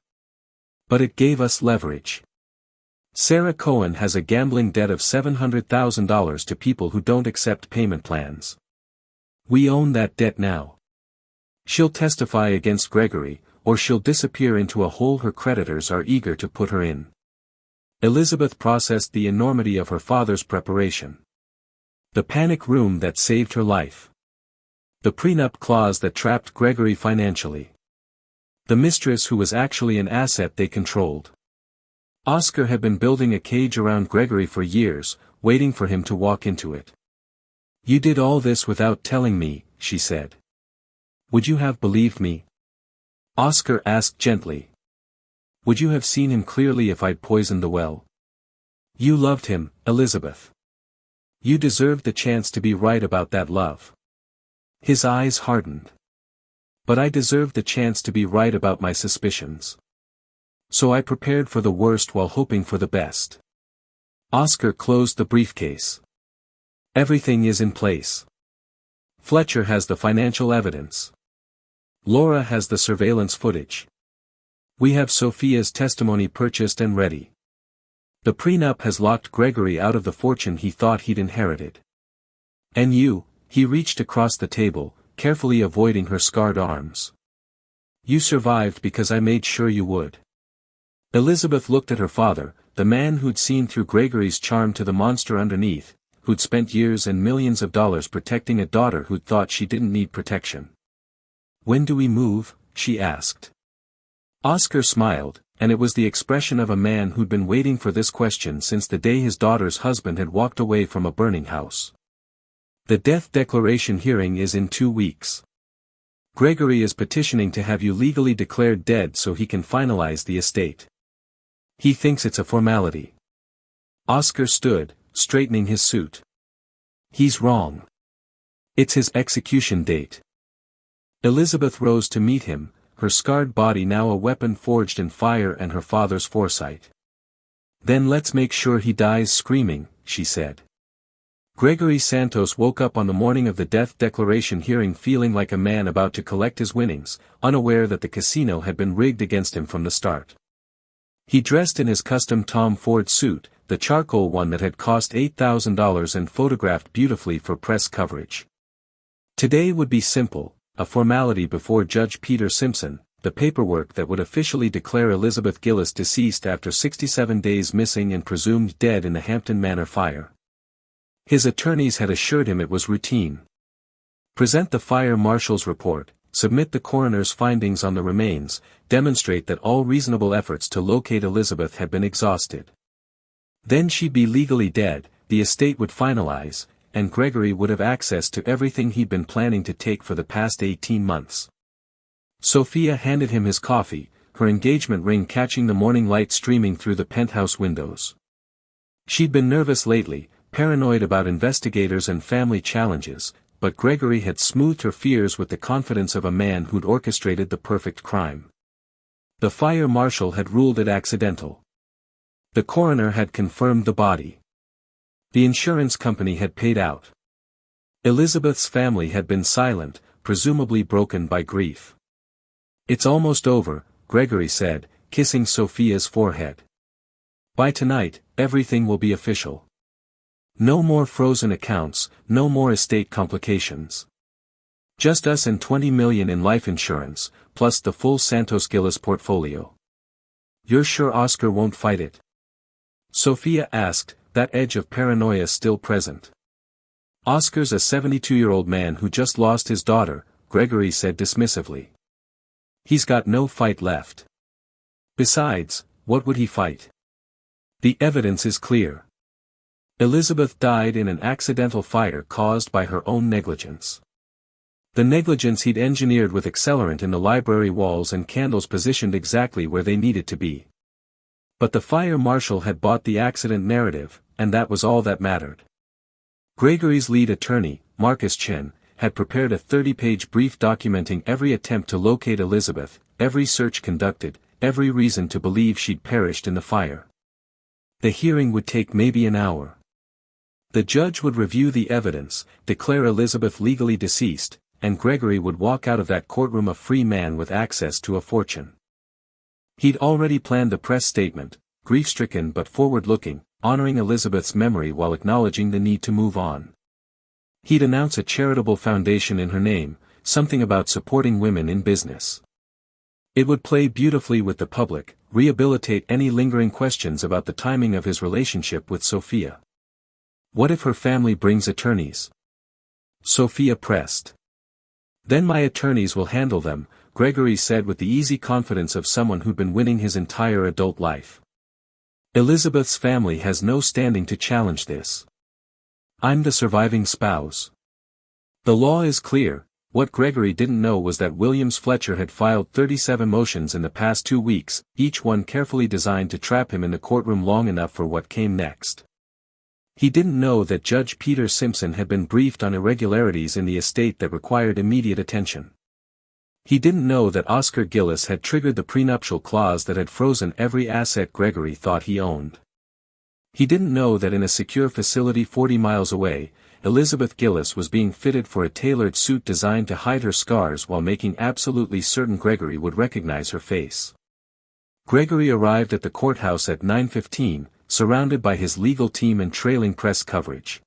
"But it gave us leverage. Sarah Cohen has a gambling debt of $700,000 to people who don't accept payment plans. We own that debt now. She'll testify against Gregory, or she'll disappear into a hole her creditors are eager to put her in." Elizabeth processed the enormity of her father's preparation. The panic room that saved her life. The prenup clause that trapped Gregory financially. The mistress who was actually an asset they controlled. Oscar had been building a cage around Gregory for years, waiting for him to walk into it. "You did all this without telling me," she said. "Would you have believed me?" Oscar asked gently. "Would you have seen him clearly if I'd poisoned the well? You loved him, Elizabeth. You deserved the chance to be right about that love." His eyes hardened. "But I deserved the chance to be right about my suspicions. So I prepared for the worst while hoping for the best." Oscar closed the briefcase. "Everything is in place. Fletcher has the financial evidence. Laura has the surveillance footage. We have Sophia's testimony purchased and ready. The prenup has locked Gregory out of the fortune he thought he'd inherited. And you," he reached across the table, carefully avoiding her scarred arms. "You survived because I made sure you would." Elizabeth looked at her father, the man who'd seen through Gregory's charm to the monster underneath, who'd spent years and millions of dollars protecting a daughter who'd thought she didn't need protection. "When do we move?" she asked. Oscar smiled, and it was the expression of a man who'd been waiting for this question since the day his daughter's husband had walked away from a burning house. "The death declaration hearing is in 2 weeks. Gregory is petitioning to have you legally declared dead so he can finalize the estate. He thinks it's a formality." Oscar stood, straightening his suit. "He's wrong. It's his execution date." Elizabeth rose to meet him, her scarred body now a weapon forged in fire and her father's foresight. "Then let's make sure he dies screaming," she said. Gregory Santos woke up on the morning of the death declaration hearing feeling like a man about to collect his winnings, unaware that the casino had been rigged against him from the start. He dressed in his custom Tom Ford suit, the charcoal one that had cost $8,000 and photographed beautifully for press coverage. Today would be simple, a formality before Judge Peter Simpson, the paperwork that would officially declare Elizabeth Gillis deceased after 67 days missing and presumed dead in the Hampton Manor fire. His attorneys had assured him it was routine. Present the fire marshal's report, submit the coroner's findings on the remains, demonstrate that all reasonable efforts to locate Elizabeth had been exhausted. Then she'd be legally dead, the estate would finalize, and Gregory would have access to everything he'd been planning to take for the past 18 months. Sophia handed him his coffee, her engagement ring catching the morning light streaming through the penthouse windows. She'd been nervous lately, paranoid about investigators and family challenges, but Gregory had smoothed her fears with the confidence of a man who'd orchestrated the perfect crime. The fire marshal had ruled it accidental. The coroner had confirmed the body. The insurance company had paid out. Elizabeth's family had been silent, presumably broken by grief. "It's almost over," Gregory said, kissing Sophia's forehead. "By tonight, everything will be official. No more frozen accounts, no more estate complications. Just us and 20 million in life insurance, plus the full Santos Gillis portfolio. You're sure Oscar won't fight it?" Sophia asked, that edge of paranoia still present. "Oscar's a 72-year-old man who just lost his daughter," Gregory said dismissively. "He's got no fight left. Besides, what would he fight? The evidence is clear. Elizabeth died in an accidental fire caused by her own negligence. The negligence he'd engineered with accelerant in the library walls and candles positioned exactly where they needed to be. But the fire marshal had bought the accident narrative, and that was all that mattered." Gregory's lead attorney, Marcus Chen, had prepared a 30-page brief documenting every attempt to locate Elizabeth, every search conducted, every reason to believe she'd perished in the fire. The hearing would take maybe an hour. The judge would review the evidence, declare Elizabeth legally deceased, and Gregory would walk out of that courtroom a free man with access to a fortune. He'd already planned a press statement, grief-stricken but forward-looking, honoring Elizabeth's memory while acknowledging the need to move on. He'd announce a charitable foundation in her name, something about supporting women in business. It would play beautifully with the public, rehabilitate any lingering questions about the timing of his relationship with Sophia. "What if her family brings attorneys?" Sophia pressed. "Then my attorneys will handle them," Gregory said with the easy confidence of someone who'd been winning his entire adult life. "Elizabeth's family has no standing to challenge this. I'm the surviving spouse. The law is clear." What Gregory didn't know was that Williams Fletcher had filed 37 motions in the past 2 weeks, each one carefully designed to trap him in the courtroom long enough for what came next. He didn't know that Judge Peter Simpson had been briefed on irregularities in the estate that required immediate attention. He didn't know that Oscar Gillis had triggered the prenuptial clause that had frozen every asset Gregory thought he owned. He didn't know that in a secure facility 40 miles away, Elizabeth Gillis was being fitted for a tailored suit designed to hide her scars while making absolutely certain Gregory would recognize her face. Gregory arrived at the courthouse at 9:15, surrounded by his legal team and trailing press coverage.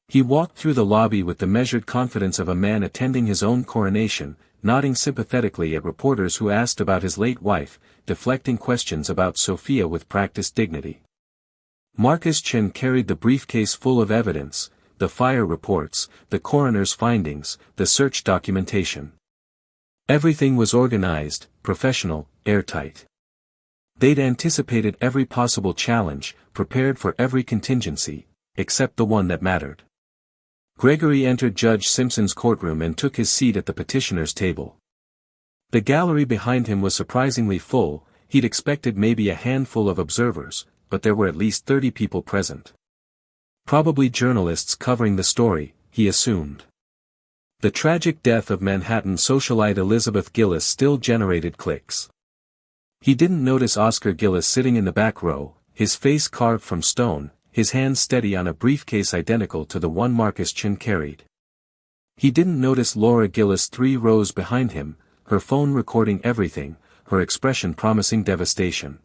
He walked through the lobby with the measured confidence of a man attending his own coronation, nodding sympathetically at reporters who asked about his late wife, deflecting questions about Sophia with practiced dignity. Marcus Chen carried the briefcase full of evidence, the fire reports, the coroner's findings, the search documentation. Everything was organized, professional, airtight. They'd anticipated every possible challenge, prepared for every contingency, except the one that mattered. Gregory entered Judge Simpson's courtroom and took his seat at the petitioner's table. The gallery behind him was surprisingly full. He'd expected maybe a handful of observers, but there were at least 30 people present. Probably journalists covering the story, he assumed. The tragic death of Manhattan socialite Elizabeth Gillis still generated clicks. He didn't notice Oscar Gillis sitting in the back row, his face carved from stone, his hands steady on a briefcase identical to the one Marcus Chen carried. He didn't notice Laura Gillis 3 rows behind him, her phone recording everything, her expression promising devastation.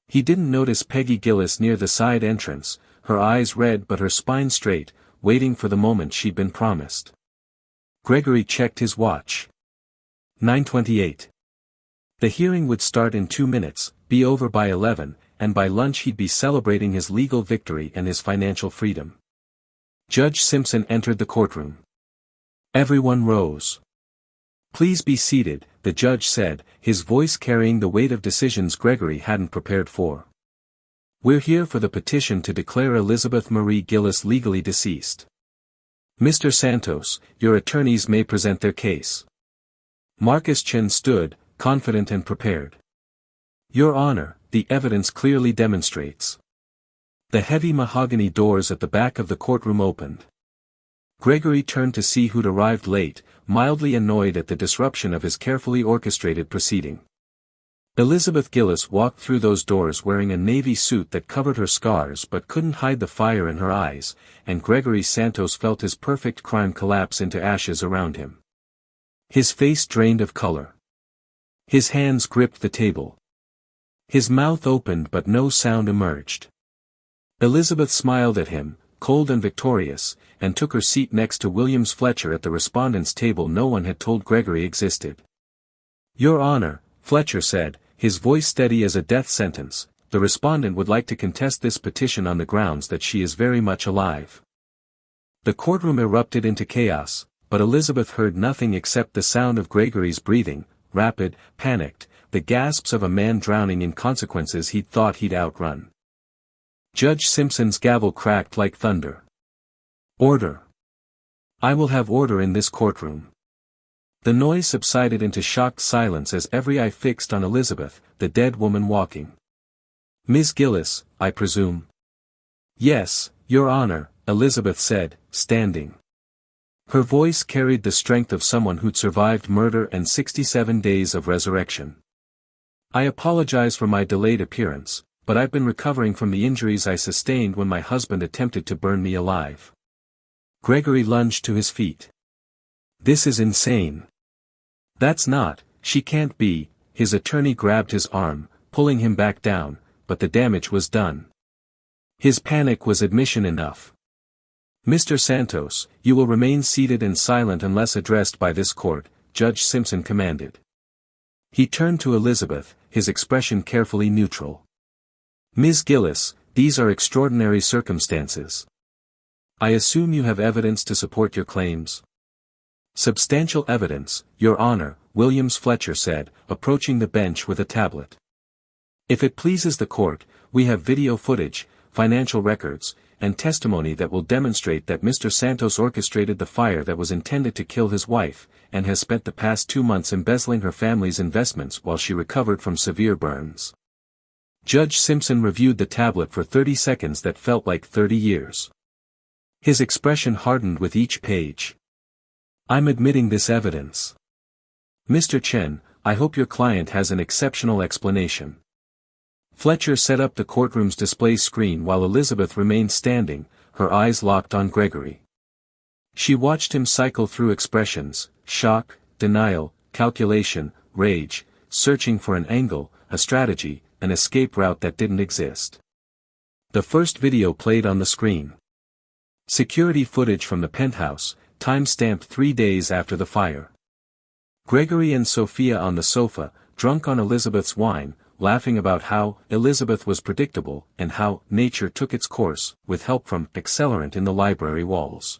He didn't notice Peggy Gillis near the side entrance, her eyes red but her spine straight, waiting for the moment she'd been promised. Gregory checked his watch. 9:28. The hearing would start in 2 minutes, be over by 11, and by lunch he'd be celebrating his legal victory and his financial freedom. Judge Simpson entered the courtroom. Everyone rose. "Please be seated," the judge said, his voice carrying the weight of decisions Gregory hadn't prepared for. "We're here for the petition to declare Elizabeth Marie Gillis legally deceased. Mr. Santos, your attorneys may present their case." Marcus Chen stood, confident and prepared. Your Honor, the evidence clearly demonstrates. The heavy mahogany doors at the back of the courtroom opened. Gregory turned to see who'd arrived late, mildly annoyed at the disruption of his carefully orchestrated proceeding. Elizabeth Gillis walked through those doors wearing a navy suit that covered her scars but couldn't hide the fire in her eyes, and Gregory Santos felt his perfect crime collapse into ashes around him. His face drained of color. His hands gripped the table. His mouth opened but no sound emerged. Elizabeth smiled at him, cold and victorious, and took her seat next to Williams Fletcher at the respondents' table no one had told Gregory existed. Your Honor, Fletcher said, his voice steady as a death sentence, the respondent would like to contest this petition on the grounds that she is very much alive. The courtroom erupted into chaos, but Elizabeth heard nothing except the sound of Gregory's breathing, rapid, panicked, the gasps of a man drowning in consequences he'd thought he'd outrun. Judge Simpson's gavel cracked like thunder. Order. I will have order in this courtroom. The noise subsided into shocked silence as every eye fixed on Elizabeth, the dead woman walking. Miss Gillis, I presume? Yes, Your Honor, Elizabeth said, standing. Her voice carried the strength of someone who'd survived murder and 67 days of resurrection. I apologize for my delayed appearance, but I've been recovering from the injuries I sustained when my husband attempted to burn me alive. Gregory lunged to his feet. This is insane. That's not, she can't be, his attorney grabbed his arm, pulling him back down, but the damage was done. His panic was admission enough. Mr. Santos, you will remain seated and silent unless addressed by this court, Judge Simpson commanded. He turned to Elizabeth, his expression carefully neutral. Ms. Gillis, these are extraordinary circumstances. I assume you have evidence to support your claims? Substantial evidence, Your Honor, Williams Fletcher said, approaching the bench with a tablet. If it pleases the court, we have video footage, financial records, and testimony that will demonstrate that Mr. Santos orchestrated the fire that was intended to kill his wife, and has spent the past 2 months embezzling her family's investments while she recovered from severe burns. Judge Simpson reviewed the tablet for 30 seconds that felt like 30 years. His expression hardened with each page. I'm admitting this evidence. Mr. Chen, I hope your client has an exceptional explanation. Fletcher set up the courtroom's display screen while Elizabeth remained standing, her eyes locked on Gregory. She watched him cycle through expressions, shock, denial, calculation, rage, searching for an angle, a strategy, an escape route that didn't exist. The first video played on the screen. Security footage from the penthouse, time-stamped 3 days after the fire. Gregory and Sophia on the sofa, drunk on Elizabeth's wine, laughing about how Elizabeth was predictable and how nature took its course, with help from accelerant in the library walls.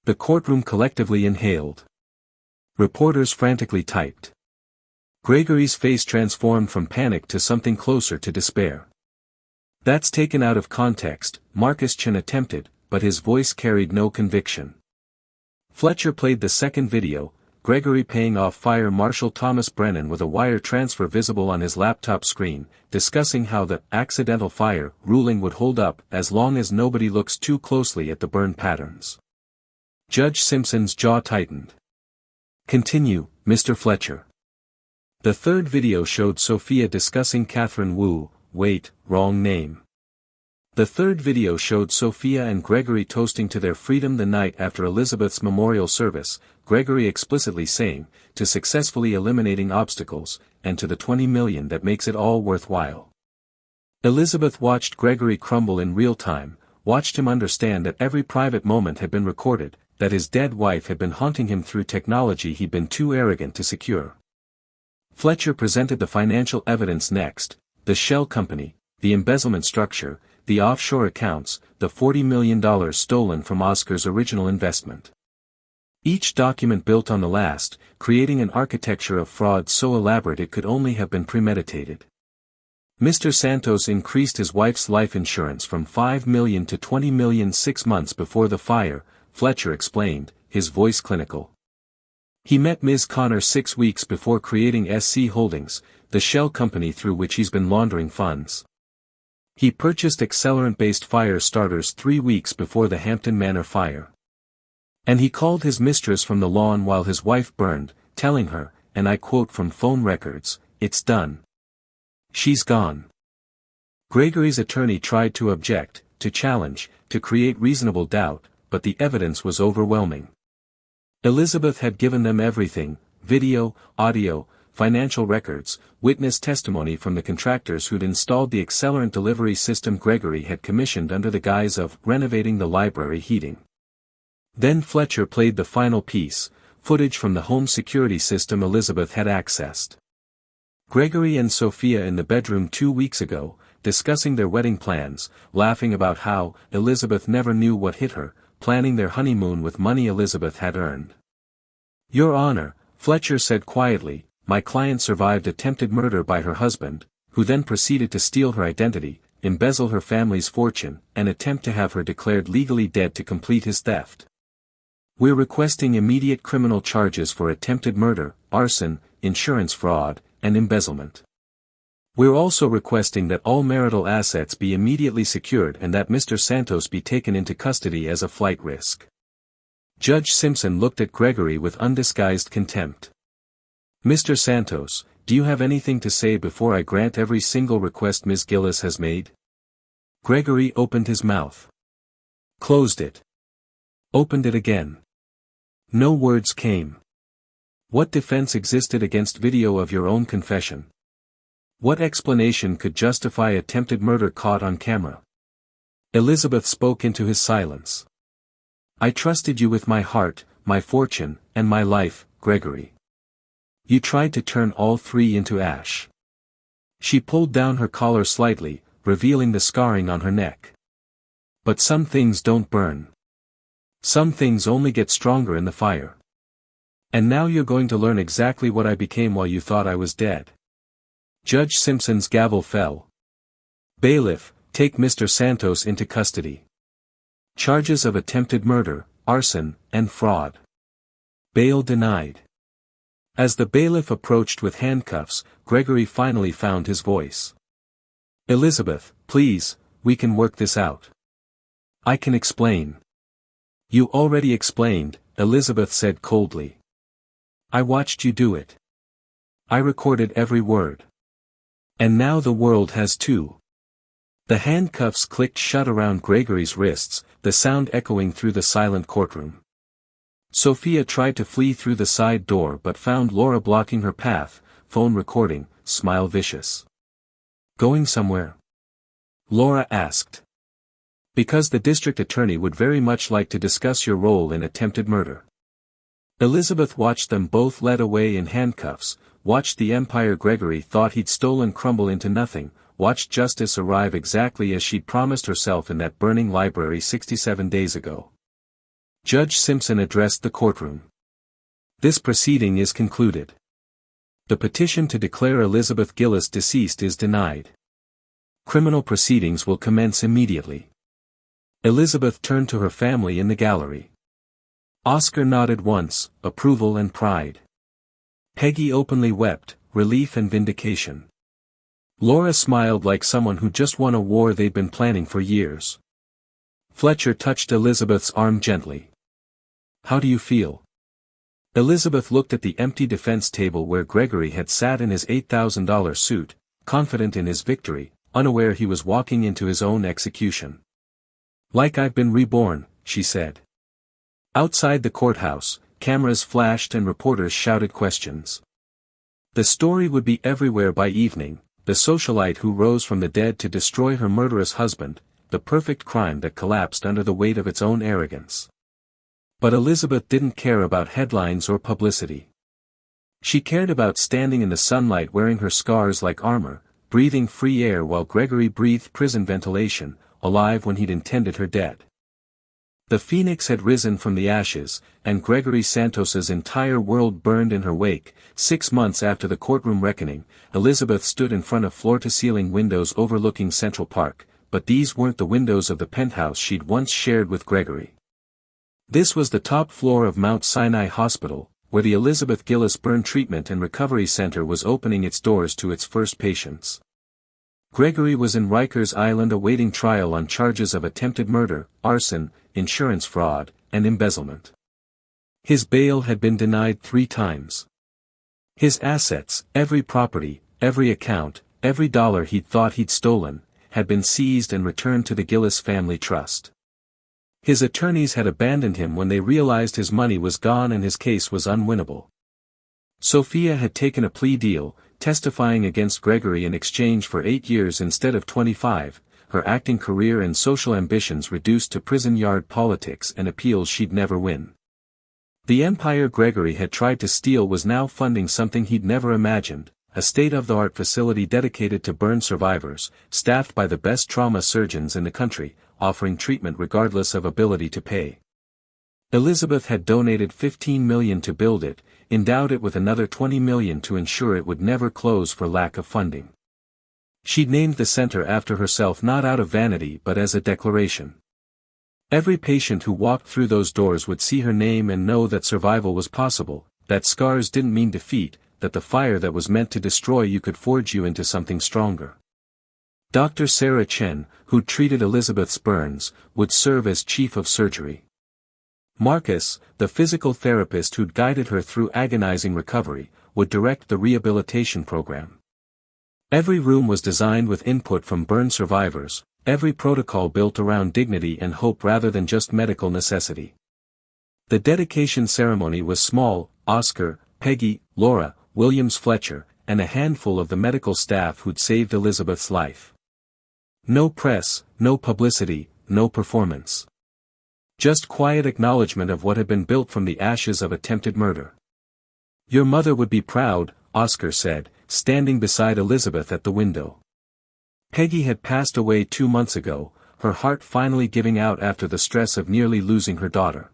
The courtroom collectively inhaled. Reporters frantically typed. Gregory's face transformed from panic to something closer to despair. That's taken out of context, Marcus Chen attempted, but his voice carried no conviction. Fletcher played the second video, Gregory paying off Fire Marshal Thomas Brennan with a wire transfer visible on his laptop screen, discussing how the accidental fire ruling would hold up as long as nobody looks too closely at the burn patterns. Judge Simpson's jaw tightened. Continue, Mr. Fletcher. The third video showed Sophia discussing Catherine Wu, wait, wrong name. The third video showed Sophia and Gregory toasting to their freedom the night after Elizabeth's memorial service, Gregory explicitly saying, to successfully eliminating obstacles, and to the 20 million that makes it all worthwhile. Elizabeth watched Gregory crumble in real time, watched him understand that every private moment had been recorded, that his dead wife had been haunting him through technology he'd been too arrogant to secure. Fletcher presented the financial evidence next, the shell company, the embezzlement structure, the offshore accounts, the $40 million stolen from Oscar's original investment. Each document built on the last, creating an architecture of fraud so elaborate it could only have been premeditated. Mr. Santos increased his wife's life insurance from $5 million to $20 million 6 months before the fire, Fletcher explained, his voice clinical. He met Ms. Connor 6 weeks before creating SC Holdings, the shell company through which he's been laundering funds. He purchased accelerant-based fire starters 3 weeks before the Hampton Manor fire. And he called his mistress from the lawn while his wife burned, telling her, and I quote from phone records, "It's done. She's gone." Gregory's attorney tried to object, to challenge, to create reasonable doubt, but the evidence was overwhelming. Elizabeth had given them everything: video, audio, financial records, witness testimony from the contractors who'd installed the accelerant delivery system Gregory had commissioned under the guise of renovating the library heating. Then Fletcher played the final piece, footage from the home security system Elizabeth had accessed. Gregory and Sophia in the bedroom 2 weeks ago, discussing their wedding plans, laughing about how Elizabeth never knew what hit her, planning their honeymoon with money Elizabeth had earned. "Your Honor," Fletcher said quietly, "my client survived attempted murder by her husband, who then proceeded to steal her identity, embezzle her family's fortune, and attempt to have her declared legally dead to complete his theft. We're requesting immediate criminal charges for attempted murder, arson, insurance fraud, and embezzlement. We're also requesting that all marital assets be immediately secured and that Mr. Santos be taken into custody as a flight risk." Judge Simpson looked at Gregory with undisguised contempt. "Mr. Santos, do you have anything to say before I grant every single request Ms. Gillis has made?" Gregory opened his mouth. Closed it. Opened it again. No words came. What defense existed against video of your own confession? What explanation could justify attempted murder caught on camera? Elizabeth spoke into his silence. "I trusted you with my heart, my fortune, and my life, Gregory. You tried to turn all three into ash." She pulled down her collar slightly, revealing the scarring on her neck. "But some things don't burn. Some things only get stronger in the fire. And now you're going to learn exactly what I became while you thought I was dead." Judge Simpson's gavel fell. "Bailiff, take Mr. Santos into custody. Charges of attempted murder, arson, and fraud." Bail denied. As the bailiff approached with handcuffs, Gregory finally found his voice. "Elizabeth, please, we can work this out. I can explain." "You already explained," Elizabeth said coldly. "I watched you do it. I recorded every word. And now the world has too." The handcuffs clicked shut around Gregory's wrists, the sound echoing through the silent courtroom. Sophia tried to flee through the side door but found Laura blocking her path, phone recording, smile vicious. "Going somewhere?" Laura asked. "Because the district attorney would very much like to discuss your role in attempted murder." Elizabeth watched them both led away in handcuffs, watched the empire Gregory thought he'd stolen crumble into nothing, watched justice arrive exactly as she'd promised herself in that burning library 67 days ago. Judge Simpson addressed the courtroom. "This proceeding is concluded. The petition to declare Elizabeth Gillis deceased is denied. Criminal proceedings will commence immediately." Elizabeth turned to her family in the gallery. Oscar nodded once, approval and pride. Peggy openly wept, relief and vindication. Laura smiled like someone who just won a war they'd been planning for years. Fletcher touched Elizabeth's arm gently. "How do you feel?" Elizabeth looked at the empty defense table where Gregory had sat in his $8,000 suit, confident in his victory, unaware he was walking into his own execution. "Like I've been reborn," she said. Outside the courthouse, cameras flashed and reporters shouted questions. The story would be everywhere by evening, the socialite who rose from the dead to destroy her murderous husband, the perfect crime that collapsed under the weight of its own arrogance. But Elizabeth didn't care about headlines or publicity. She cared about standing in the sunlight wearing her scars like armor, breathing free air while Gregory breathed prison ventilation, alive when he'd intended her dead. The phoenix had risen from the ashes, and Gregory Santos's entire world burned in her wake. 6 months after the courtroom reckoning, Elizabeth stood in front of floor-to-ceiling windows overlooking Central Park, but these weren't the windows of the penthouse she'd once shared with Gregory. This was the top floor of Mount Sinai Hospital, where the Elizabeth Gillis Burn Treatment and Recovery Center was opening its doors to its first patients. Gregory was in Rikers Island awaiting trial on charges of attempted murder, arson, insurance fraud, and embezzlement. His bail had been denied 3 times. His assets, every property, every account, every dollar he'd thought he'd stolen, had been seized and returned to the Gillis family trust. His attorneys had abandoned him when they realized his money was gone and his case was unwinnable. Sophia had taken a plea deal, testifying against Gregory in exchange for 8 years instead of 25, her acting career and social ambitions reduced to prison yard politics and appeals she'd never win. The empire Gregory had tried to steal was now funding something he'd never imagined, a state-of-the-art facility dedicated to burn survivors, staffed by the best trauma surgeons in the country, offering treatment regardless of ability to pay. Elizabeth had donated $15 million to build it, endowed it with another $20 million to ensure it would never close for lack of funding. She'd named the center after herself not out of vanity but as a declaration. Every patient who walked through those doors would see her name and know that survival was possible, that scars didn't mean defeat, that the fire that was meant to destroy you could forge you into something stronger. Dr. Sarah Chen, who'd treated Elizabeth's burns, would serve as chief of surgery. Marcus, the physical therapist who'd guided her through agonizing recovery, would direct the rehabilitation program. Every room was designed with input from burn survivors, every protocol built around dignity and hope rather than just medical necessity. The dedication ceremony was small: Oscar, Peggy, Laura, Williams Fletcher, and a handful of the medical staff who'd saved Elizabeth's life. No press, no publicity, no performance. Just quiet acknowledgement of what had been built from the ashes of attempted murder. "Your mother would be proud," Oscar said, standing beside Elizabeth at the window. Peggy had passed away 2 months ago, her heart finally giving out after the stress of nearly losing her daughter.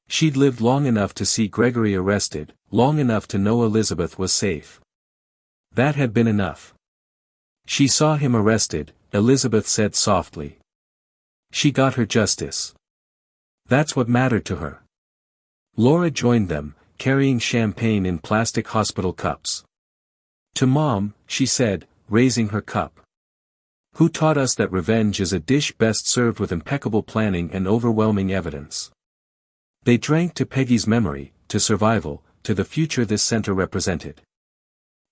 She'd lived long enough to see Gregory arrested, long enough to know Elizabeth was safe. That had been enough. She saw him arrested, Elizabeth said softly. She got her justice. That's what mattered to her. Laura joined them, carrying champagne in plastic hospital cups. "To Mom," she said, raising her cup. "Who taught us that revenge is a dish best served with impeccable planning and overwhelming evidence." They drank to Peggy's memory, to survival, to the future this center represented.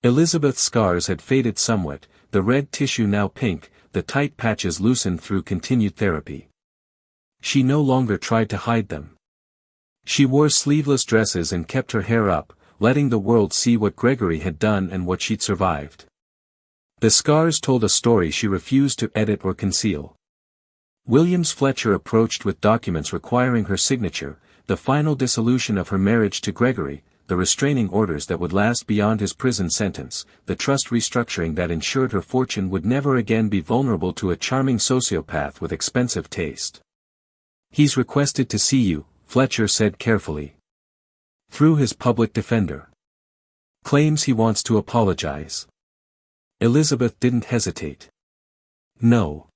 Elizabeth's scars had faded somewhat, the red tissue now pink, the tight patches loosened through continued therapy. She no longer tried to hide them. She wore sleeveless dresses and kept her hair up, letting the world see what Gregory had done and what she'd survived. The scars told a story she refused to edit or conceal. Williams Fletcher approached with documents requiring her signature, the final dissolution of her marriage to Gregory, the restraining orders that would last beyond his prison sentence, the trust restructuring that ensured her fortune would never again be vulnerable to a charming sociopath with expensive taste. "He's requested to see you," Fletcher said carefully. "Through his public defender. Claims he wants to apologize." Elizabeth didn't hesitate. "No.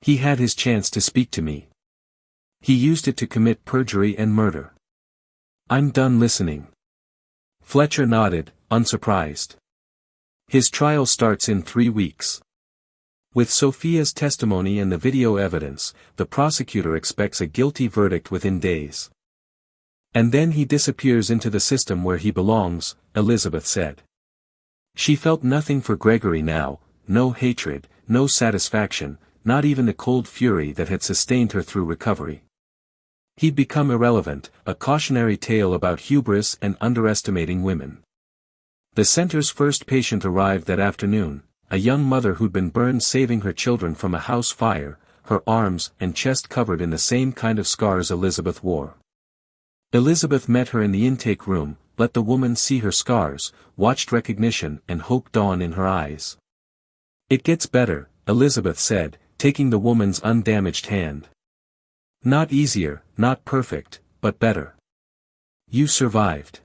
He had his chance to speak to me. He used it to commit perjury and murder. I'm done listening." Fletcher nodded, unsurprised. "His trial starts in 3 weeks. With Sophia's testimony and the video evidence, the prosecutor expects a guilty verdict within days. And then he disappears into the system where he belongs," Elizabeth said. She felt nothing for Gregory now, no hatred, no satisfaction, not even the cold fury that had sustained her through recovery. He'd become irrelevant, a cautionary tale about hubris and underestimating women. The center's first patient arrived that afternoon, a young mother who'd been burned saving her children from a house fire, her arms and chest covered in the same kind of scars Elizabeth wore. Elizabeth met her in the intake room, let the woman see her scars, watched recognition and hope dawn in her eyes. "It gets better," Elizabeth said, taking the woman's undamaged hand. "Not easier, not perfect, but better. You survived.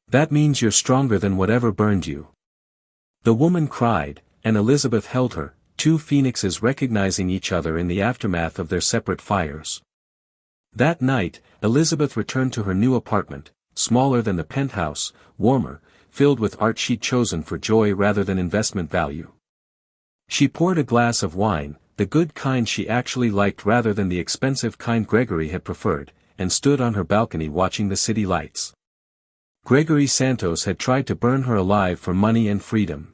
That means you're stronger than whatever burned you." The woman cried, and Elizabeth held her, 2 phoenixes recognizing each other in the aftermath of their separate fires. That night, Elizabeth returned to her new apartment, smaller than the penthouse, warmer, filled with art she'd chosen for joy rather than investment value. She poured a glass of wine, the good kind she actually liked rather than the expensive kind Gregory had preferred, and stood on her balcony watching the city lights. Gregory Santos had tried to burn her alive for money and freedom.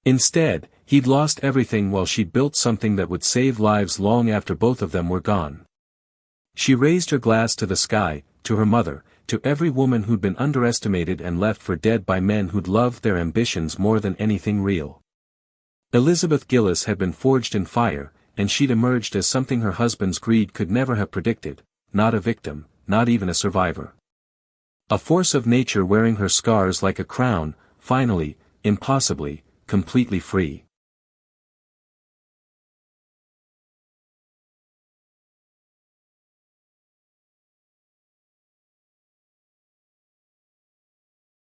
Instead, he'd lost everything while she'd built something that would save lives long after both of them were gone. She raised her glass to the sky, to her mother, to every woman who'd been underestimated and left for dead by men who'd loved their ambitions more than anything real. Elizabeth Gillis had been forged in fire, and she'd emerged as something her husband's greed could never have predicted, not a victim, not even a survivor. A force of nature wearing her scars like a crown, finally, impossibly, completely free.